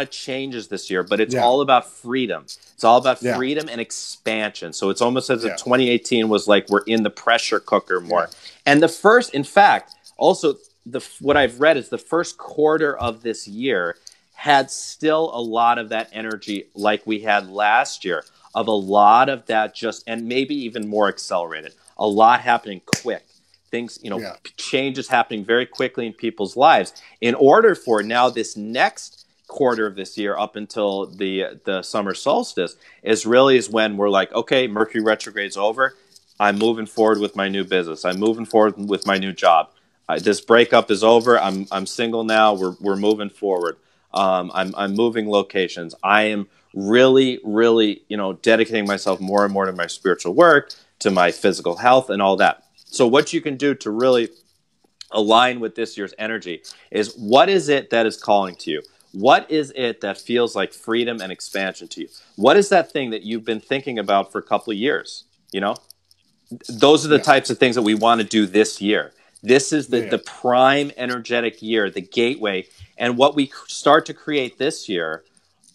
B: of changes this year, but it's all about freedom. It's all about freedom and expansion. So it's almost as if 2018 was like we're in the pressure cooker more. And in fact, also what I've read is the first quarter of this year had still a lot of that energy like we had last year, of a lot of that and maybe even more accelerated. A lot happening quick. Things, changes happening very quickly in people's lives. In order for now this next quarter of this year up until the summer solstice is when we're like, okay, Mercury retrograde's over. I'm moving forward with my new business. I'm moving forward with my new job. This breakup is over. I'm single now. We're moving forward. I'm moving locations. I am really, really, dedicating myself more and more to my spiritual work, to my physical health, and all that. So what you can do to really align with this year's energy is, what is it that is calling to you? What is it that feels like freedom and expansion to you? What is that thing that you've been thinking about for a couple of years? Those are the types of things that we want to do this year. This is the prime energetic year, the gateway. And what we start to create this year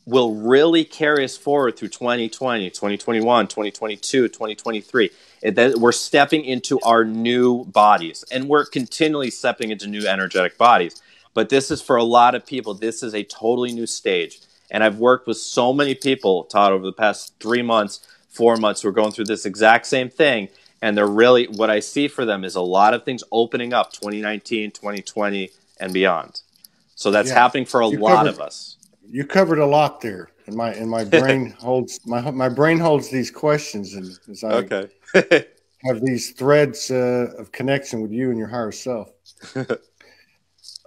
B: will really carry us forward through 2020, 2021, 2022, 2023. We're stepping into our new bodies, and we're continually stepping into new energetic bodies. But this is, for a lot of people, this is a totally new stage. And I've worked with so many people, Todd, over the past 3 months, 4 months, who are going through this exact same thing. And they're really, what I see for them is a lot of things opening up 2019, 2020, and beyond. So that's happening for a lot of us.
C: You covered a lot there, and my brain holds my brain holds these questions, and as I have these threads of connection with you and your higher self.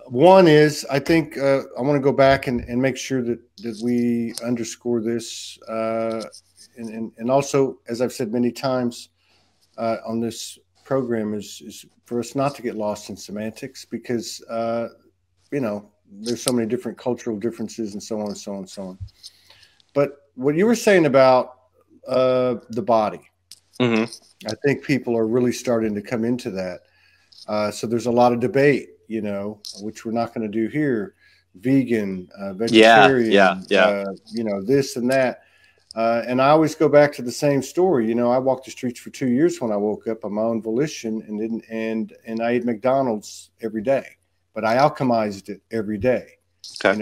C: One is, I think I want to go back and make sure that we underscore this, and also, as I've said many times on this program, is for us not to get lost in semantics, because there's so many different cultural differences and so on and so on and so on. But what you were saying about the body, I think people are really starting to come into that. So there's a lot of debate, which we're not going to do here. Vegan, vegetarian, this and that. And I always go back to the same story. I walked the streets for 2 years when I woke up on my own volition, and I ate McDonald's every day. But I alchemized it every day. Okay.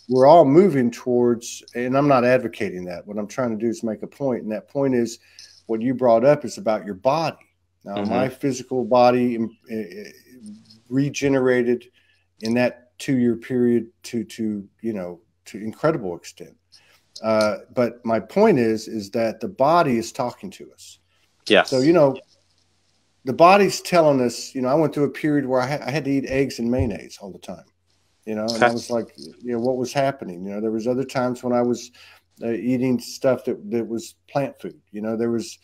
C: We're all moving towards, and I'm not advocating that. What I'm trying to do is make a point, and that point is what you brought up is about your body. Now, my physical body regenerated in that 2-year period to incredible extent. But my point is that the body is talking to us.
B: Yes.
C: So, the body's telling us, I went through a period where I had to eat eggs and mayonnaise all the time, and I was like, what was happening? There was other times when I was eating stuff that was plant food. There was,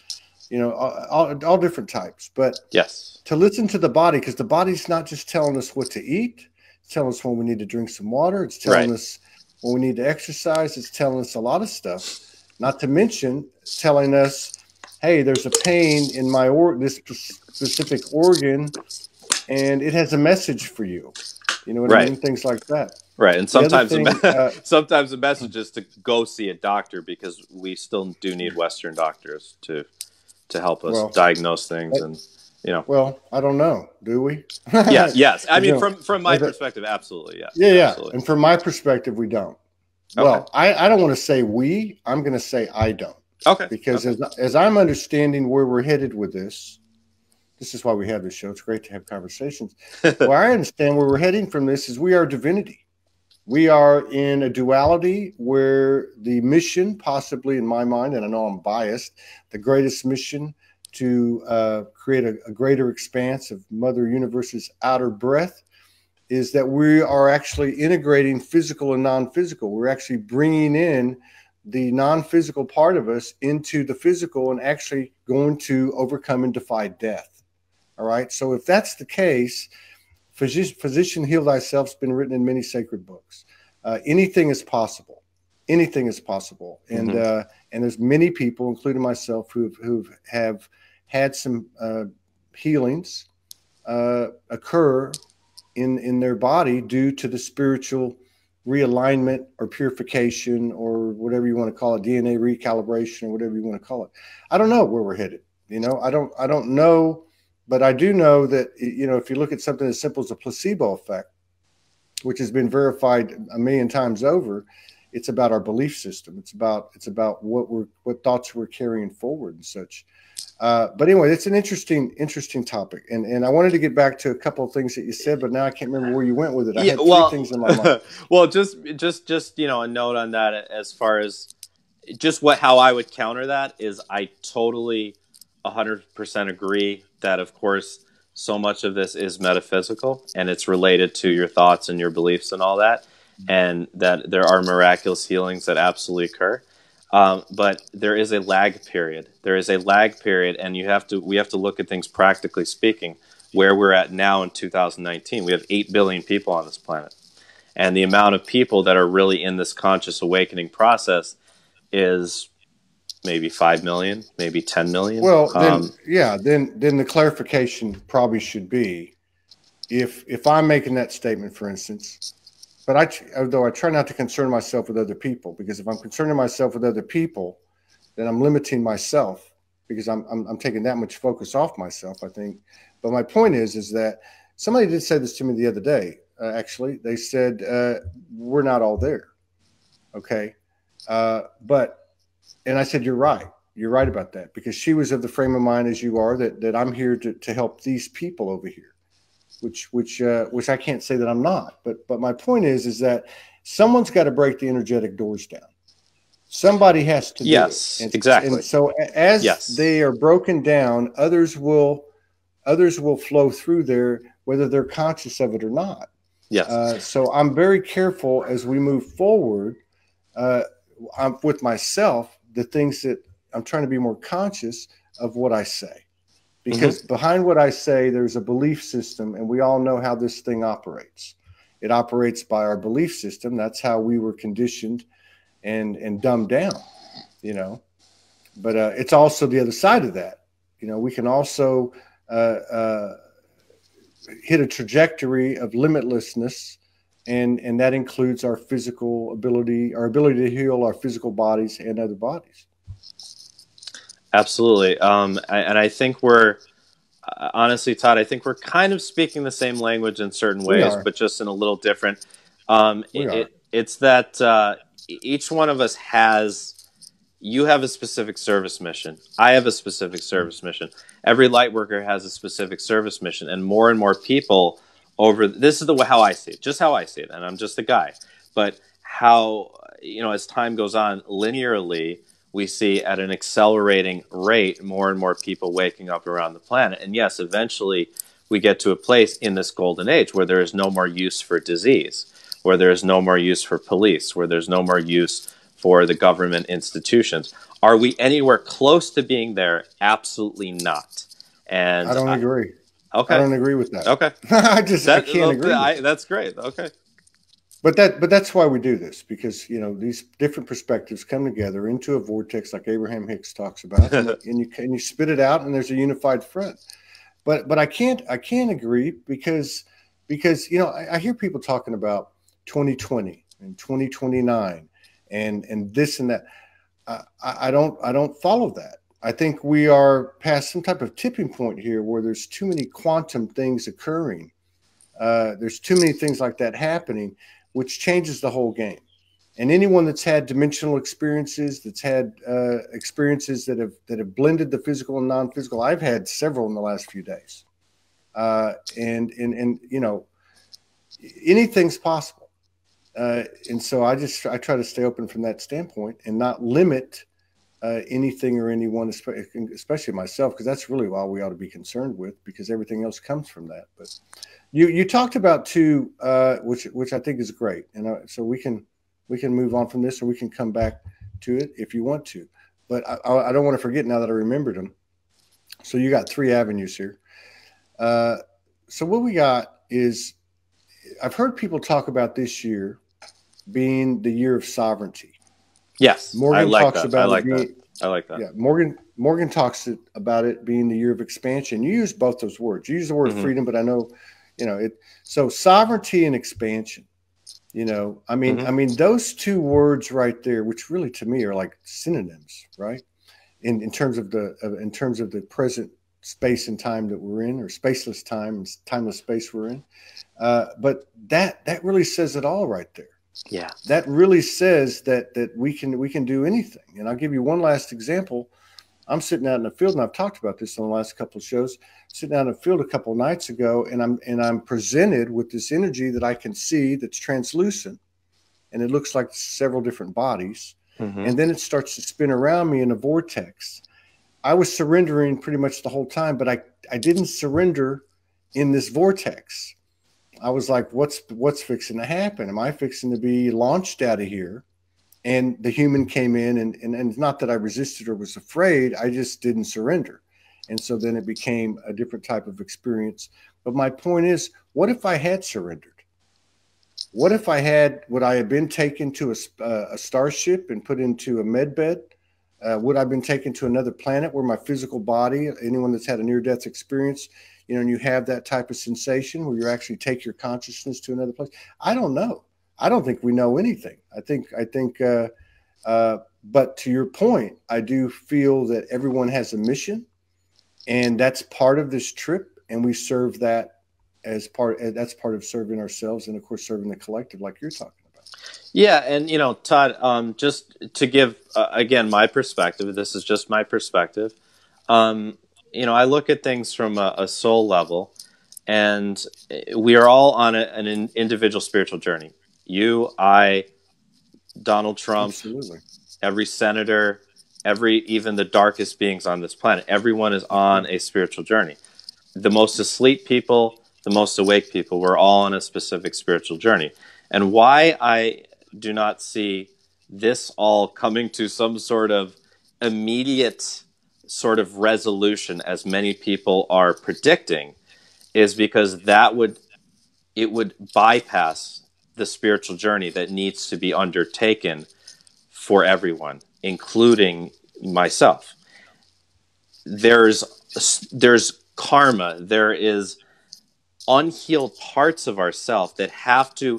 C: all different types. But to listen to the body, because the body's not just telling us what to eat. It's telling us when we need to drink some water. It's telling us when we need to exercise. It's telling us a lot of stuff, not to mention telling us, hey, there's a pain in my this specific organ, and it has a message for you. You know what I mean? Things like that.
B: Right. And sometimes sometimes the message is to go see a doctor, because we still do need Western doctors to help us diagnose things.
C: Well, I don't know. Do we?
B: Yes. I mean, from my perspective, absolutely. Yeah.
C: Yeah.
B: Absolutely.
C: And from my perspective, we don't. Okay. Well, I don't want to say we. I'm going to say I don't.
B: Okay.
C: Because as I'm understanding where we're headed with this, This is why we have this show. It's great to have conversations. Well, I understand where we're heading from this is we are divinity. We are in a duality where the mission, possibly in my mind, and I know I'm biased, the greatest mission to create a greater expanse of Mother Universe's outer breath is that we are actually integrating physical and non-physical. We're actually bringing in the non-physical part of us into the physical and actually going to overcome and defy death. All right. So if that's the case, physician heal thyself has been written in many sacred books. Anything is possible. Anything is possible. And and there's many people, including myself, who have had some healings occur in their body due to the spiritual realignment or purification or whatever you want to call it, DNA recalibration or whatever you want to call it. I don't know where we're headed. You know, I don't know, but I do know that, you know, if you look at something as simple as a placebo effect, which has been verified a million times over, it's about our belief system. It's about what thoughts we're carrying forward and such. But anyway, it's an interesting topic. And I wanted to get back to a couple of things that you said, but now I can't remember where you went with it. I had three things in my mind.
B: Well, just, you know, a note on that as far as just how I would counter that is I totally 100% agree that, of course, so much of this is metaphysical and it's related to your thoughts and your beliefs and all that, and that there are miraculous healings that absolutely occur. But there is a lag period. There is a lag period, and we have to look at things practically speaking. Where we're at now in 2019, we have 8 billion people on this planet, and the amount of people that are really in this conscious awakening process is maybe 5 million, maybe 10 million.
C: Well, then the clarification probably should be, if I'm making that statement, for instance. But although I try not to concern myself with other people, because if I'm concerning myself with other people, then I'm limiting myself because I'm taking that much focus off myself, I think. But my point is that somebody did say this to me the other day. Actually, they said we're not all there. Okay, and I said you're right. You're right about that, because she was of the frame of mind as you are, that I'm here to help these people over here. Which I can't say that I'm not, but my point is that someone's got to break the energetic doors down. Somebody has to.
B: Yes, exactly.
C: And so as they are broken down, others will flow through there, whether they're conscious of it or not.
B: Yes.
C: So I'm very careful as we move forward. I'm with myself, the things that I'm trying to be more conscious of what I say. Because behind what I say, there's a belief system, and we all know how this thing operates. It operates by our belief system. That's how we were conditioned and dumbed down, you know. But it's also the other side of that. You know, we can also hit a trajectory of limitlessness, and that includes our physical ability, our ability to heal our physical bodies and other bodies.
B: Absolutely. And I think we're, honestly, Todd, I think we're kind of speaking the same language in certain ways, but just in a little different. It's that each one of us you have a specific service mission. I have a specific service mission. Every light worker has a specific service mission. And more people this is how I see it, just how I see it. And I'm just a guy. But how, you know, as time goes on, linearly, we see at an accelerating rate more and more people waking up around the planet. And yes, eventually we get to a place in this golden age where there is no more use for disease, where there is no more use for police, where there's no more use for the government institutions. Are we anywhere close to being there? Absolutely not. And
C: I don't agree.
B: Okay.
C: I don't agree with that.
B: Okay.
C: I can't agree.
B: That's great. Okay.
C: But that's why we do this, because, you know, these different perspectives come together into a vortex, like Abraham Hicks talks about, and you spit it out, and there's a unified front. But I can't agree because you know, I hear people talking about 2020 and 2029 and this and that. I don't follow that. I think we are past some type of tipping point here where there's too many quantum things occurring. There's too many things like that happening, which changes the whole game. And anyone that's had dimensional experiences, that's had experiences that have blended the physical and non-physical, I've had several in the last few days, and you know, anything's possible. And so I try to stay open from that standpoint and not limit anything or anyone, especially myself, because that's really all we ought to be concerned with, because everything else comes from that. But you talked about too, which I think is great, and so we can move on from this, or we can come back to it if you want to. But I don't want to forget now that I remembered them. So you got 3 avenues here. So what we got is, I've heard people talk about this year being the year of sovereignty.
B: Yes,
C: Morgan
B: I like
C: talks
B: that.
C: about
B: I like
C: it being,
B: that. I like that.
C: Yeah, Morgan talks about it being the year of expansion. You use both those words. You use the word freedom, but I know, you know, it. So sovereignty and expansion. You know, I mean, those 2 words right there, which really to me are like synonyms, right? In terms of the present space and time that we're in, or spaceless time and timeless space we're in. But that really says it all right there.
B: Yeah,
C: that really says that we can do anything. And I'll give you one last example. I'm sitting out in the field, and I've talked about this on the last couple of shows. Sitting out in the field a couple of nights ago, and I'm presented with this energy that I can see that's translucent, and it looks like several different bodies. And then it starts to spin around me in a vortex. I was surrendering pretty much the whole time, but I didn't surrender in this vortex. I was like, what's fixing to happen? Am I fixing to be launched out of here? And the human came in, and it's not that I resisted or was afraid. I just didn't surrender. And so then it became a different type of experience. But my point is, what if I had surrendered? What if would I have been taken to a starship and put into a med bed? Would I have been taken to another planet where my physical body, anyone that's had a near-death experience, you know, and you have that type of sensation where you actually take your consciousness to another place? I don't know. I don't think we know anything. I think, but to your point, I do feel that everyone has a mission, and that's part of this trip, and we serve that as that's part of serving ourselves, and of course serving the collective, like you're talking about.
B: Yeah, and you know, Todd, just to give again my perspective. This is just my perspective. You know, I look at things from a soul level, and we are all on an individual spiritual journey. You, I, Donald Trump,
C: Absolutely.
B: Every senator, even the darkest beings on this planet. Everyone is on a spiritual journey. The most asleep people, the most awake people, we're all on a specific spiritual journey. And why I do not see this all coming to some sort of immediate sort of resolution, as many people are predicting, is because it would bypass the spiritual journey that needs to be undertaken for everyone, including myself. There's karma. There is unhealed parts of ourselves that have to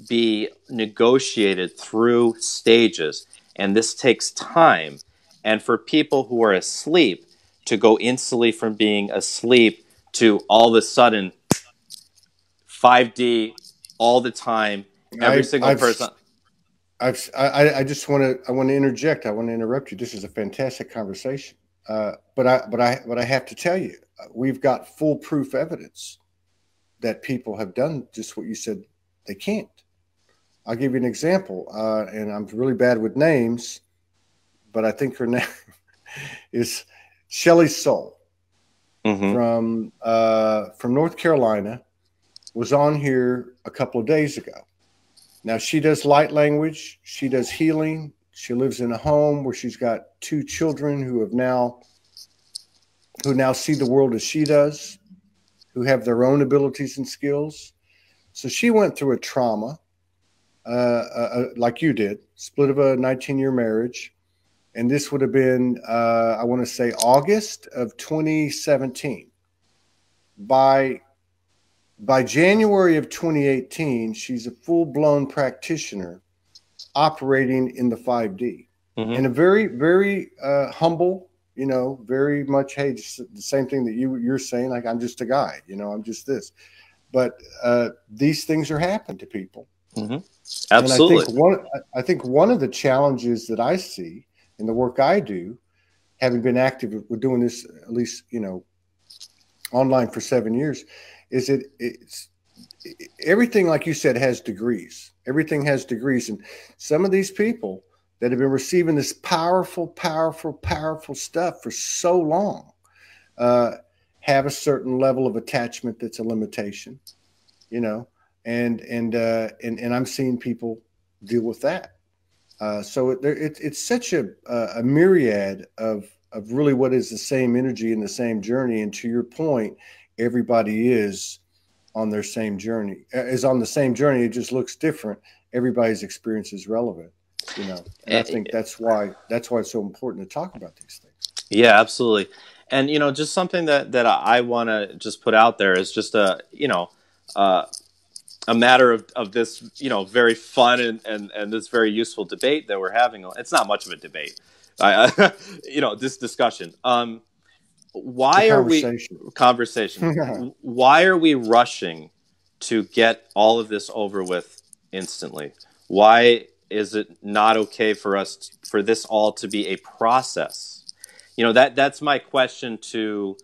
B: be negotiated through stages, and this takes time. And for people who are asleep to go instantly from being asleep to all of a sudden 5D all the time, every single person.
C: I just want to interject. I want to interrupt you. This is a fantastic conversation. But I have to tell you, we've got foolproof evidence that people have done just what you said they can't. I'll give you an example, and I'm really bad with names, but I think her name is Shelley Soul from North Carolina. Was on here a couple of days ago. Now, she does light language. She does healing. She lives in a home where she's got 2 children who now see the world as she does, who have their own abilities and skills. So she went through a trauma, like you did, split of a 19-year marriage. And this would have been, I want to say, August of 2017. By January of 2018, she's a full-blown practitioner operating in the 5D. And a very, very humble, you know, very much, hey, just the same thing that you're saying, like, I'm just a guy, you know, I'm just this. But these things are happening to people.
A: And
B: Absolutely.
A: I think one of the challenges that I see in the work I do, having been active with doing this at least, online for 7 years, is it's everything, like you said, has degrees. Everything has degrees, and some of these people that have been receiving this powerful, powerful, powerful stuff for so long have a certain level of attachment that's a limitation, and I'm seeing people deal with that. So it's such a myriad of really what is the same energy and the same journey. And to your point, everybody is on their same journey, is on the same journey. It just looks different. Everybody's experience is relevant, And I think that's why it's so important to talk about these things.
B: Yeah, absolutely. And, just something that I want to just put out there is just a matter of this, very fun and this very useful debate that we're having. It's not much of a debate, this discussion. Why are we conversation? Why are we rushing to get all of this over with instantly? Why is it not okay for this all to be a process? That's my question to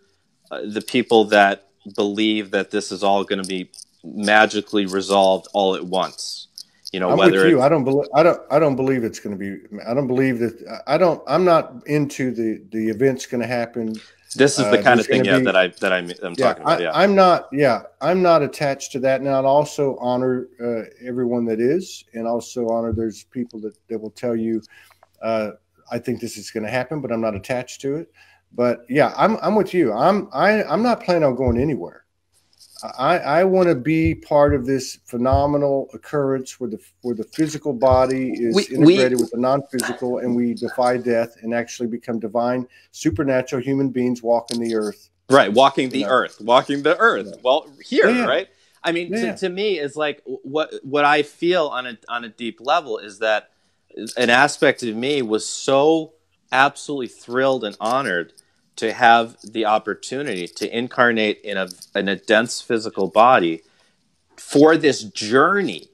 B: the people that believe that this is all going to be magically resolved all at once.
A: I'm with you. I don't believe it's going to be. I don't believe that. I'm not into the events going to happen.
B: This is the kind of thing, that I'm talking about. Yeah,
A: I'm not. Yeah, I'm not attached to that. Now, I'll also honor everyone that is, and also honor there's people that will tell you, I think this is going to happen, but I'm not attached to it. But yeah, I'm with you. I'm not planning on going anywhere. I want to be part of this phenomenal occurrence where the physical body is integrated with the non-physical, and we defy death and actually become divine, supernatural human beings walking the earth.
B: Right, walking the earth. Yeah. Well, here, right? I mean, to me, is like what I feel on a deep level is that an aspect of me was so absolutely thrilled and honored to have the opportunity to incarnate in a dense physical body for this journey.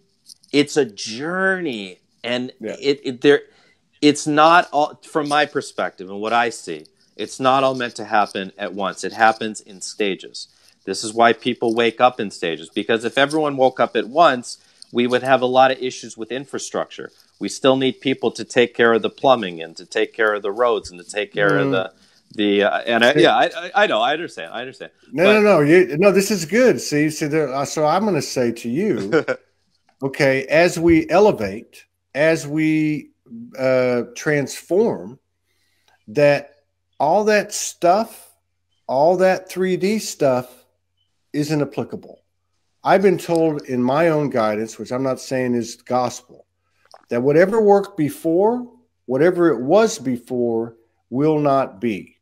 B: It's a journey, and it's not all, from my perspective and what I see, it's not all meant to happen at once. It happens in stages. This is why people wake up in stages, because if everyone woke up at once, we would have a lot of issues with infrastructure. We still need people to take care of the plumbing and to take care of the roads and to take care of I know, I understand.
A: No, this is good. See, so I'm going to say to you, okay, as we elevate, as we transform, that all that stuff, all that 3D stuff isn't applicable. I've been told in my own guidance, which I'm not saying is gospel, that whatever worked before, whatever it was before, will not be.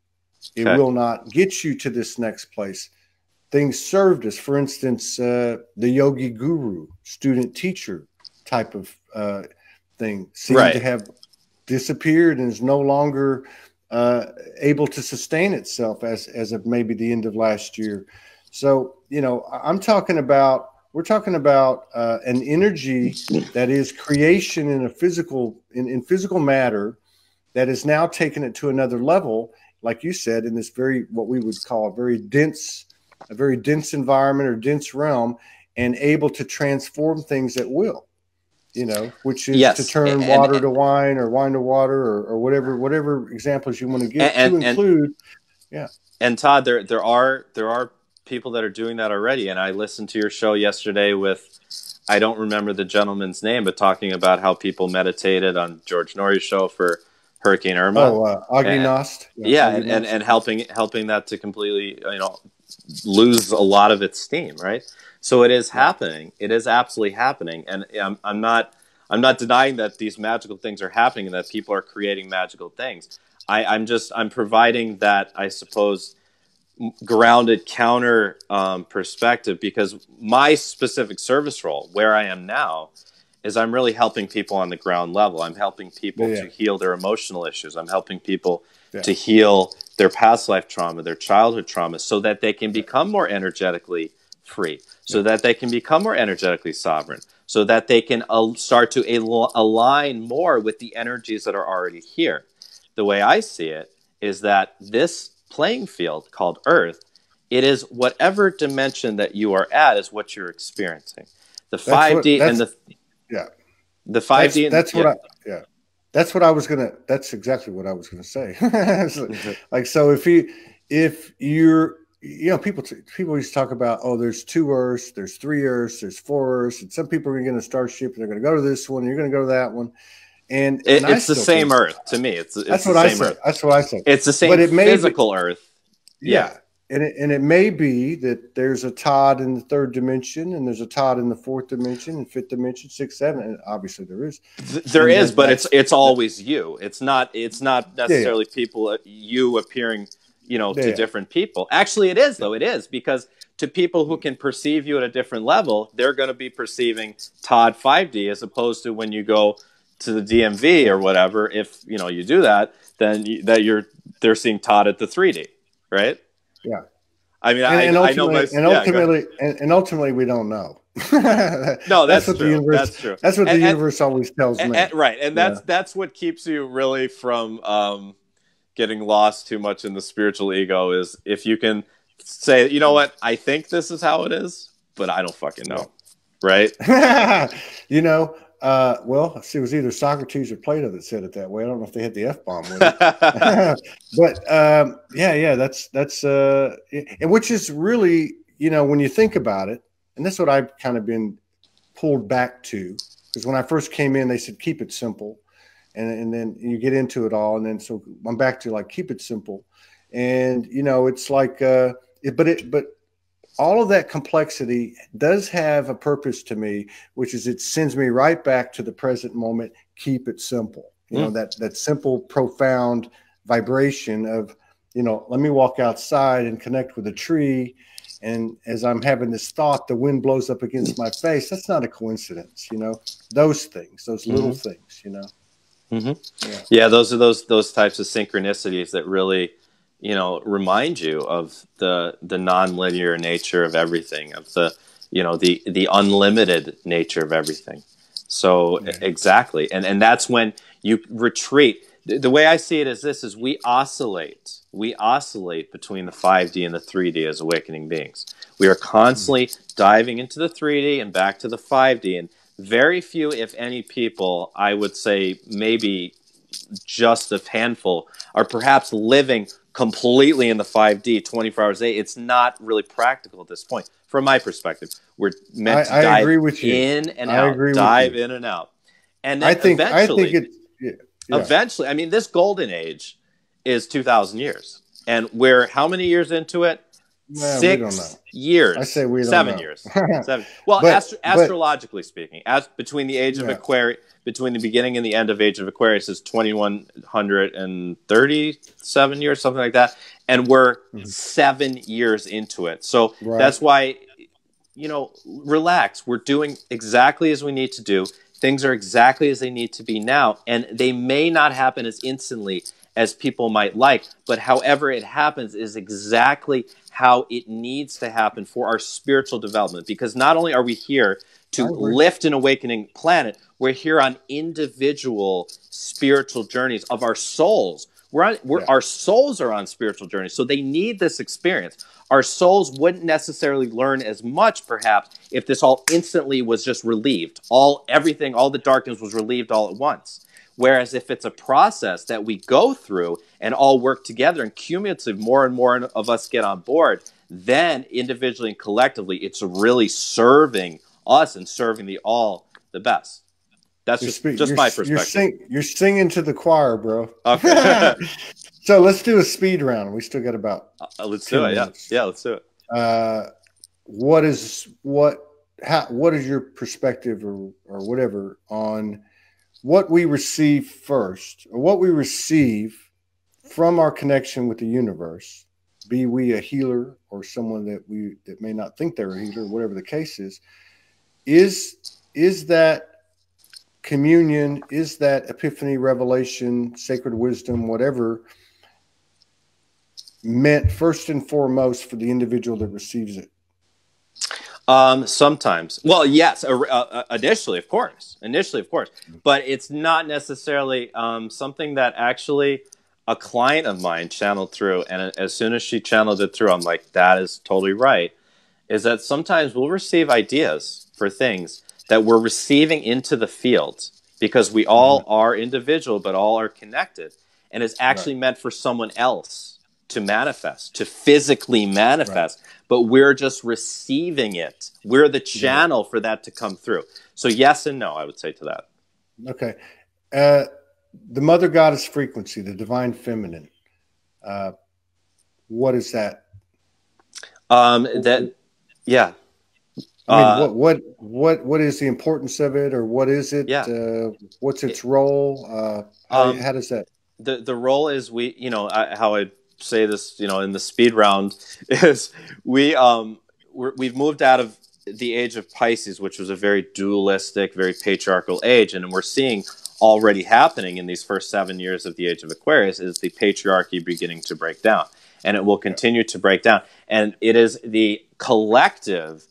A: It will not get you to this next place. Things served us. For instance, the yogi guru, student teacher type of thing seemed to have disappeared and is no longer able to sustain itself as of maybe the end of last year. So, we're talking about an energy that is creation in a physical, in physical matter, that is now taking it to another level. Like you said, in this what we would call a very dense environment or dense realm, and able to transform things at will, which is to turn water to wine or wine to water or whatever examples you want to give to include.
B: And Todd, there are people that are doing that already. And I listened to your show yesterday with, I don't remember the gentleman's name, but talking about how people meditated on George Norrie's show for Hurricane Irma.
A: Augie Nost.
B: And helping that to completely, lose a lot of its steam, right? So it is happening. It is absolutely happening. And I'm not denying that these magical things are happening and that people are creating magical things. I'm providing that, I suppose, grounded counter perspective, because my specific service role where I am now is I'm really helping people on the ground level. I'm helping people to heal their emotional issues. I'm helping people to heal their past life trauma, their childhood trauma, so that they can become more energetically free, so that they can become more energetically sovereign, so that they can start to align more with the energies that are already here. The way I see it is that this playing field called Earth, it is whatever dimension that you are at is what you're experiencing. The 5D and the 5D.
C: That's what I was gonna. That's exactly what I was gonna say. Like, so if you're, you know, people used to talk about, oh, there's 2 Earths, there's 3 Earths, there's 4 Earths, and some people are going to get in a starship and they're going to go to this one, and you're going to go to that one, and
B: it's the same Earth to me. It's
C: that's
B: the
C: what I
B: same
C: said.
B: Earth.
C: That's what I said.
B: It's the same physical Earth.
C: Yeah. And it may be that there's a Todd in the 3rd dimension, and there's a Todd in the 4th dimension, and 5th dimension, 6th, 7th, and obviously there is.
B: There is, but it's always you. It's not necessarily people, you appearing, you know, to different people. Actually, it is, though. It is, because to people who can perceive you at a different level, they're going to be perceiving Todd 5D, as opposed to when you go to the DMV or whatever. If you know you do that, then they're seeing Todd at the 3D, right?
C: Yeah.
B: I mean,
C: ultimately, we don't know.
B: No, that's
C: what
B: true.
C: The universe,
B: that's true.
C: That's what the universe always tells me.
B: Right, and that's what keeps you really from getting lost too much in the spiritual ego, is if you can say, you know what, I think this is how it is, but I don't fucking know, right?
C: You know, well, it was either Socrates or Plato that said it that way. I don't know if they had the F-bomb with it. But that's and which is really, you know, when you think about it, and that's what I've kind of been pulled back to, because when I first came in, they said keep it simple, and then you get into it all, and then so I'm back to like keep it simple, and you know, it's like but all of that complexity does have a purpose to me, which is it sends me right back to the present moment. Keep it simple. You know, that simple, profound vibration of, you know, let me walk outside and connect with a tree. And as I'm having this thought, the wind blows up against my face. That's not a coincidence, you know, those things, those little things, you know?
B: Yeah. Those are those types of synchronicities that really, you know, remind you of the nonlinear nature of everything, of the, you know, the unlimited nature of everything. So exactly. And that's when you retreat. The way I see it is this, is we oscillate between the 5D and the 3D as awakening beings. We are constantly diving into the 3D and back to the 5D, and very few, if any, people, I would say maybe just a handful, are perhaps living completely in the 5D 24 hours a day. It's not really practical at this point. From my perspective, we're meant to dive in and out, dive in and out. And then eventually, I mean, this golden age is 2,000 years. And we're how many years into it?
C: Well,
B: 6 years.
C: I say we don't
B: 7
C: know.
B: years. 7. Well, astrologically speaking, between the age of Aquarius, between the beginning and the end of Age of Aquarius is 2137 years, something like that. And we're 7 years into it. So that's why, you know, relax. We're doing exactly as we need to do. Things are exactly as they need to be now. And they may not happen as instantly as people might like, but however it happens is exactly how it needs to happen for our spiritual development. Because not only are we here to lift an awakening planet, we're here on individual spiritual journeys of our souls. Our souls are on spiritual journeys, so they need this experience. Our souls wouldn't necessarily learn as much, perhaps, if this all instantly was just relieved. All the darkness was relieved all at once. Whereas if it's a process that we go through and all work together, and cumulative more and more of us get on board, then individually and collectively, it's really serving us and serving the all the best. That's just my perspective.
C: You're singing to the choir, bro.
B: Okay.
C: So let's do a speed round. We still got about
B: let's do it. Minutes. Yeah, let's do it.
C: What is your perspective or whatever on what we receive first, or what we receive from our connection with the universe? Be we a healer or someone that may not think they're a healer, whatever the case is that communion, is that epiphany, revelation, sacred wisdom, whatever, meant first and foremost for the individual that receives it?
B: Sometimes. Well, yes, initially, of course. But it's not necessarily something that actually a client of mine channeled through. And as soon as she channeled it through, I'm like, that is totally right. Is that sometimes we'll receive ideas for things that we're receiving into the field because we all are individual, but all are connected. And it's actually meant for someone else to manifest, to physically manifest, but we're just receiving it. We're the channel for that to come through. So yes and no, I would say to that.
C: Okay. The mother goddess frequency, the divine feminine, what is that?
B: Yeah.
C: I mean, what is the importance of it, or what is it?
B: Yeah.
C: What's its role? How does that?
B: The role is how I say this, in the speed round is we've moved out of the age of Pisces, which was a very dualistic, very patriarchal age, and we're seeing already happening in these first 7 years of the age of Aquarius is the patriarchy beginning to break down, and it will continue to break down, and it is the collective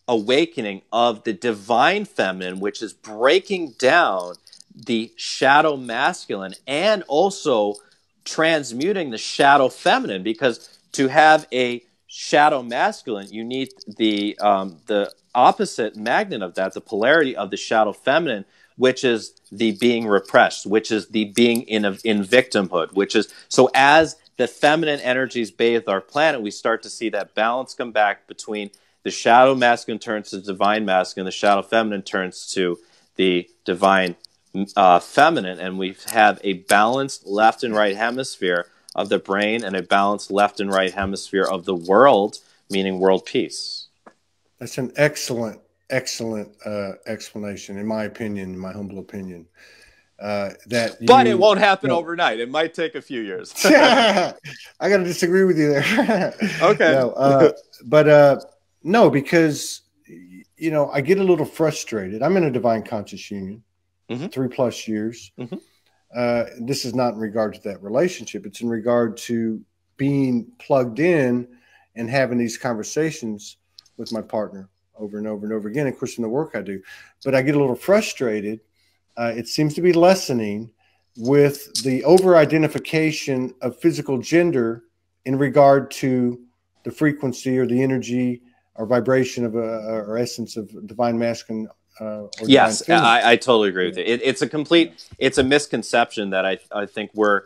B: awakening of the divine feminine, which is breaking down the shadow masculine and also transmuting the shadow feminine, because to have a shadow masculine, you need the opposite magnet of that, the polarity of the shadow feminine, which is the being repressed, which is the being in victimhood, which is, so as the feminine energies bathe our planet, we start to see that balance come back between the shadow masculine turns to the divine masculine, the shadow feminine turns to the divine feminine, and we have a balanced left and right hemisphere of the brain and a balanced left and right hemisphere of the world, meaning world peace.
C: That's an excellent explanation, in my opinion, in my humble opinion.
B: But it won't happen overnight. It might take a few years.
C: I got to disagree with you there.
B: Okay.
C: No, because I get a little frustrated. I'm in a divine conscious union, 3+ years. This is not in regard to that relationship. It's in regard to being plugged in and having these conversations with my partner over and over and over again, of course, in the work I do. But I get a little frustrated. It seems to be lessening with the over-identification of physical gender in regard to the frequency or the energy or vibration of or essence of divine masculine.
B: Yes, I totally agree with you. It's a misconception that I think we're,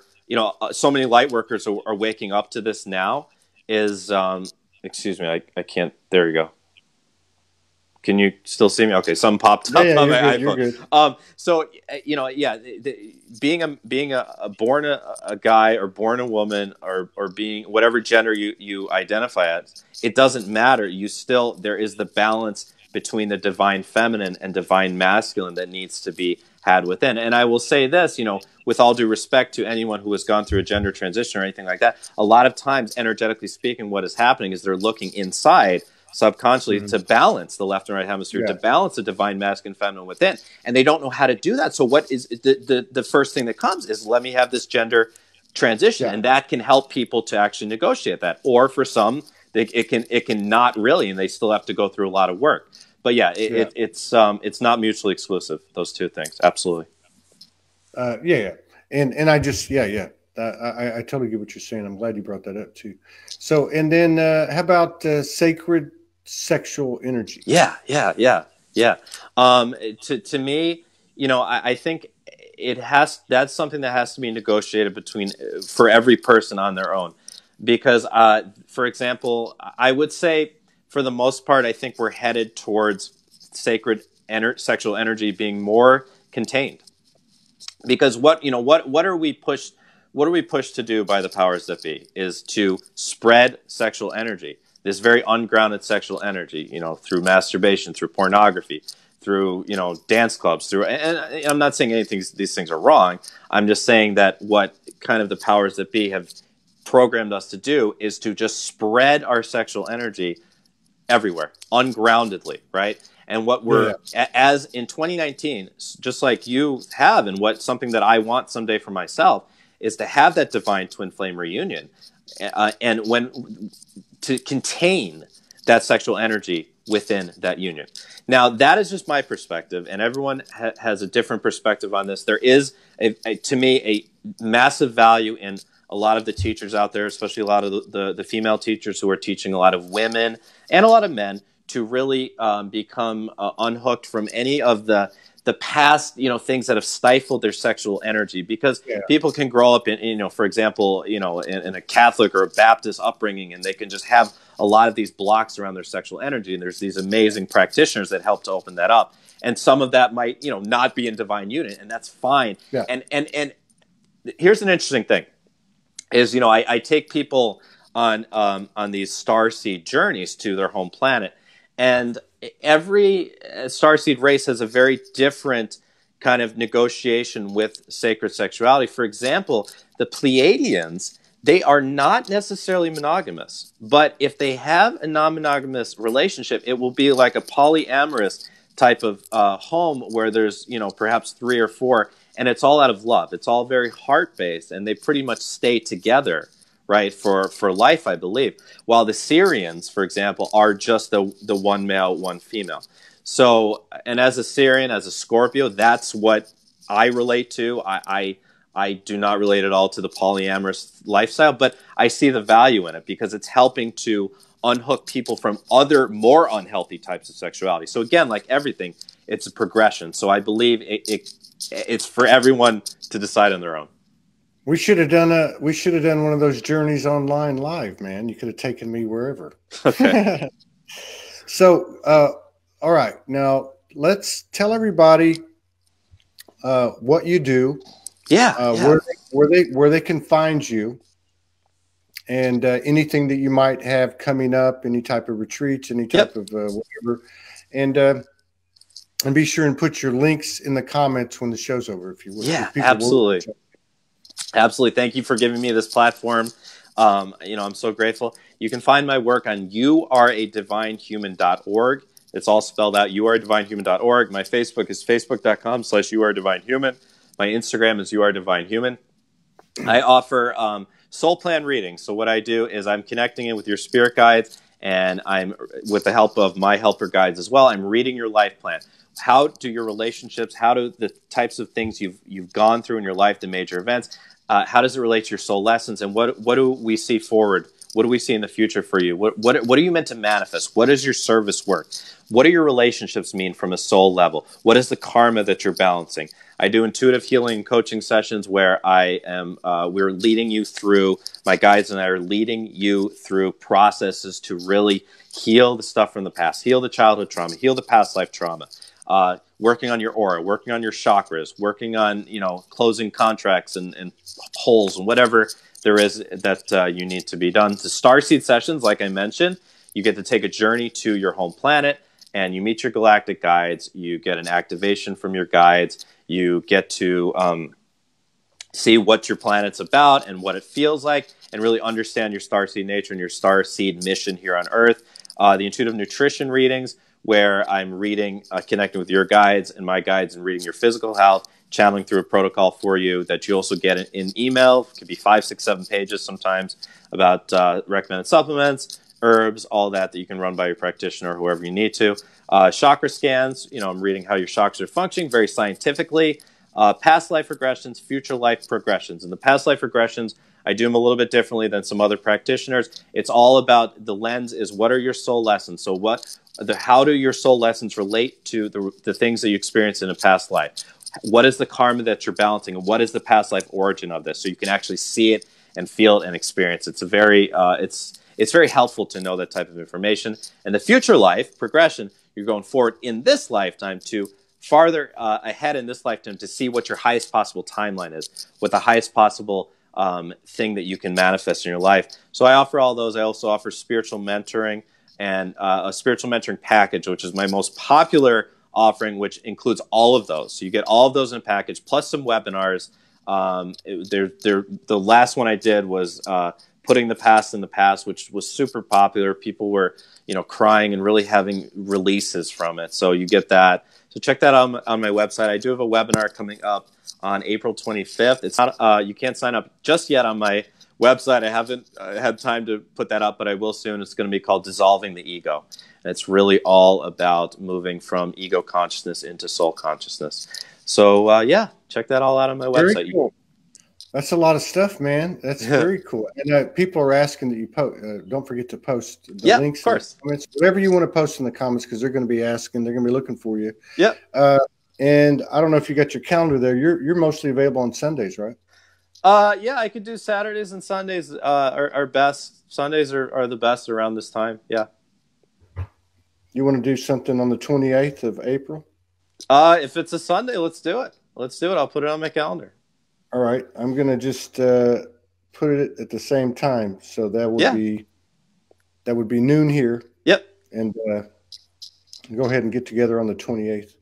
B: so many light workers are waking up to this now is, excuse me, I can't, there you go. Can you still see me? Okay, something popped up on my iPhone. You're good. So being a born a guy or born a woman or being whatever gender you identify as, it doesn't matter. There is the balance between the divine feminine and divine masculine that needs to be had within. And I will say this, with all due respect to anyone who has gone through a gender transition or anything like that, a lot of times, energetically speaking, what is happening is they're looking inside subconsciously to balance the left and right hemisphere, to balance the divine masculine feminine within, and they don't know how to do that. So what is the first thing that comes is, let me have this gender transition, and that can help people to actually negotiate that. Or for some, it can not really, and they still have to go through a lot of work. But it's not mutually exclusive, those two things. Absolutely.
C: And I just I totally get what you're saying. I'm glad you brought that up too. So, and then how about sacred sexual energy?
B: Yeah. To me, I think that's something that has to be negotiated for every person on their own, because for example, I would say for the most part, I think we're headed towards sacred sexual energy being more contained, because what are we pushed to do by the powers that be is to spread sexual energy, this very ungrounded sexual energy, through masturbation, through pornography, through, dance clubs, and I'm not saying these things are wrong. I'm just saying that what kind of the powers that be have programmed us to do is to just spread our sexual energy everywhere, ungroundedly, right? And what as in 2019, just like you have, and something that I want someday for myself, is to have that divine twin flame reunion, and to contain that sexual energy within that union. Now, that is just my perspective, and everyone has a different perspective on this. There is, to me, a massive value in a lot of the teachers out there, especially a lot of the female teachers who are teaching a lot of women and a lot of men to really become unhooked from any of the past, things that have stifled their sexual energy, because people can grow up in, for example, in a Catholic or a Baptist upbringing, and they can just have a lot of these blocks around their sexual energy. And there's these amazing practitioners that help to open that up. And some of that might, not be in divine unit, and that's fine. Yeah. And here's an interesting thing is, I take people on these starseed journeys to their home planet, and every starseed race has a very different kind of negotiation with sacred sexuality. For example, the Pleiadians, they are not necessarily monogamous, but if they have a non-monogamous relationship, it will be like a polyamorous type of home where there's, perhaps 3 or 4, and it's all out of love. It's all very heart-based, and they pretty much stay together, right, for life, I believe. While the Syrians, for example, are just the one male, one female. So, and as a Syrian, as a Scorpio, that's what I relate to. I do not relate at all to the polyamorous lifestyle, but I see the value in it because it's helping to unhook people from other more unhealthy types of sexuality. So again, like everything, it's a progression. So I believe it's for everyone to decide on their own.
C: We should have done one of those journeys online live, man. You could have taken me wherever.
B: Okay.
C: So, all right. Now let's tell everybody what you do.
B: Yeah.
C: Where they can find you, and anything that you might have coming up, any type of retreats, any type of whatever, and be sure and put your links in the comments when the show's over, if you will.
B: Yeah, absolutely. Absolutely. Thank you for giving me this platform. I'm so grateful. You can find my work on youaredivinehuman.org. It's all spelled out, youaredivinehuman.org. My Facebook is facebook.com/youaredivinehuman. My Instagram is youaredivinehuman. I offer soul plan readings. So what I do is I'm connecting in with your spirit guides, and I'm, with the help of my helper guides as well, I'm reading your life plan. How do your relationships, how do the types of things you've gone through in your life, the major events, how does it relate to your soul lessons, and what do we see forward? What do we see in the future for you? What are you meant to manifest? What is your service work? What do your relationships mean from a soul level? What is the karma that you're balancing? I do intuitive healing and coaching sessions where we're leading you through, my guides and I are leading you through processes to really heal the stuff from the past, heal the childhood trauma, heal the past life trauma, working on your aura, working on your chakras, working on, closing contracts and holes and whatever there is that you need to be done. The Starseed sessions, like I mentioned, you get to take a journey to your home planet, and you meet your galactic guides. You get an activation from your guides. You get to see what your planet's about and what it feels like, and really understand your starseed nature and your starseed mission here on Earth. The intuitive nutrition readings, where I'm reading, connecting with your guides and my guides, and reading your physical health, channeling through a protocol for you that you also get in email. It could be 5, 6, 7 pages sometimes about recommended supplements, herbs, all that you can run by your practitioner or whoever you need to. Chakra scans, I'm reading how your chakras are functioning very scientifically. Past life regressions, future life progressions. And the past life regressions, I do them a little bit differently than some other practitioners. It's all about, the lens is, what are your soul lessons? So how do your soul lessons relate to the things that you experienced in a past life? What is the karma that you're balancing, and what is the past life origin of this? So you can actually see it and feel it and experience it. It's a very, it's very helpful to know that type of information. And the future life progression, you're going forward in this lifetime to farther ahead in this lifetime to see what your highest possible timeline is, what the highest possible thing that you can manifest in your life. So I offer all those. I also offer spiritual mentoring and a spiritual mentoring package, which is my most popular offering, which includes all of those. So you get all of those in a package, plus some webinars. The last one I did was putting the past in the past, which was super popular. People were, crying and really having releases from it. So you get that. So check that out on my website. I do have a webinar coming up on April 25th. It's not, you can't sign up just yet on my website. I haven't had time to put that up, but I will soon. It's going to be called Dissolving the Ego. And it's really all about moving from ego consciousness into soul consciousness. So, yeah, check that all out on my website.
C: Cool. That's a lot of stuff, man. That's very cool. And people are asking that you post. Don't forget to post the links.
B: Of course.
C: In the comments, whatever you want to post in the comments, because they're going to be asking. They're going to be looking for you.
B: Yep.
C: And I don't know if you got your calendar there. You're mostly available on Sundays, right?
B: Yeah, I could do Saturdays and Sundays. Are best. Sundays are the best around this time. Yeah.
C: You want to do something on the 28th of April?
B: If it's a Sunday, let's do it. Let's do it. I'll put it on my calendar.
C: All right, I'm gonna just put it at the same time, so that would be noon here.
B: Yep.
C: And go ahead and get together on the 28th,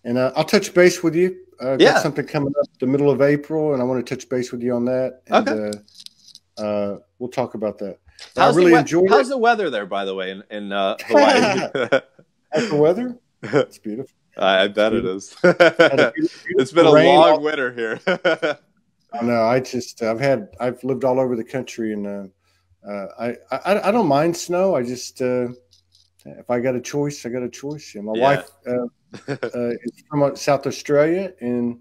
C: and I'll touch base with you. Got something coming up the middle of April, and I want to touch base with you on that. And, okay. We'll talk about that.
B: How's the weather there, by the way, in Hawaii?
C: How's the weather? It's beautiful.
B: I bet it is. It's been a long winter here.
C: No, I've lived all over the country, and I don't mind snow. I just if I got a choice, I got a choice. And my wife is from South Australia, and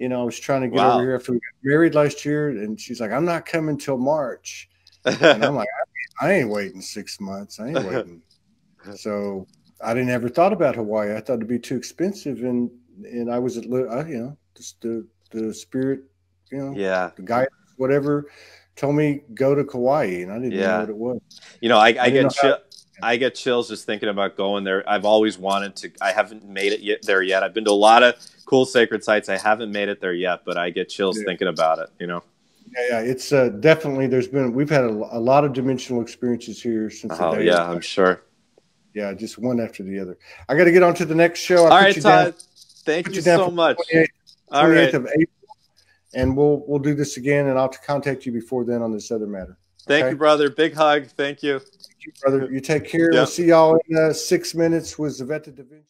C: I was trying to get over here after we got married last year, and she's like, "I'm not coming till March," and I'm like, "I ain't waiting 6 months. I ain't waiting." So I didn't ever thought about Hawaii. I thought it'd be too expensive, and I was just the spirit. The guy, whatever, told me go to Kauai, and I didn't know what it was.
B: I get chills just thinking about going there. I've always wanted to. I haven't made it there yet. I've been to a lot of cool sacred sites. I haven't made it there yet, but I get chills thinking about it.
C: Yeah, it's definitely. We've had a lot of dimensional experiences here since.
B: Oh yeah, I'm sure.
C: Yeah, just one after the other. I got to get on to the next show.
B: All right, Todd. Thank you so much.
C: 28th of April. And we'll do this again, and I'll contact you before then on this other matter.
B: Okay? Thank you, brother. Big hug. Thank you.
C: Thank you, brother. You take care. We'll see y'all in 6 minutes with Zavetta Da Vinci.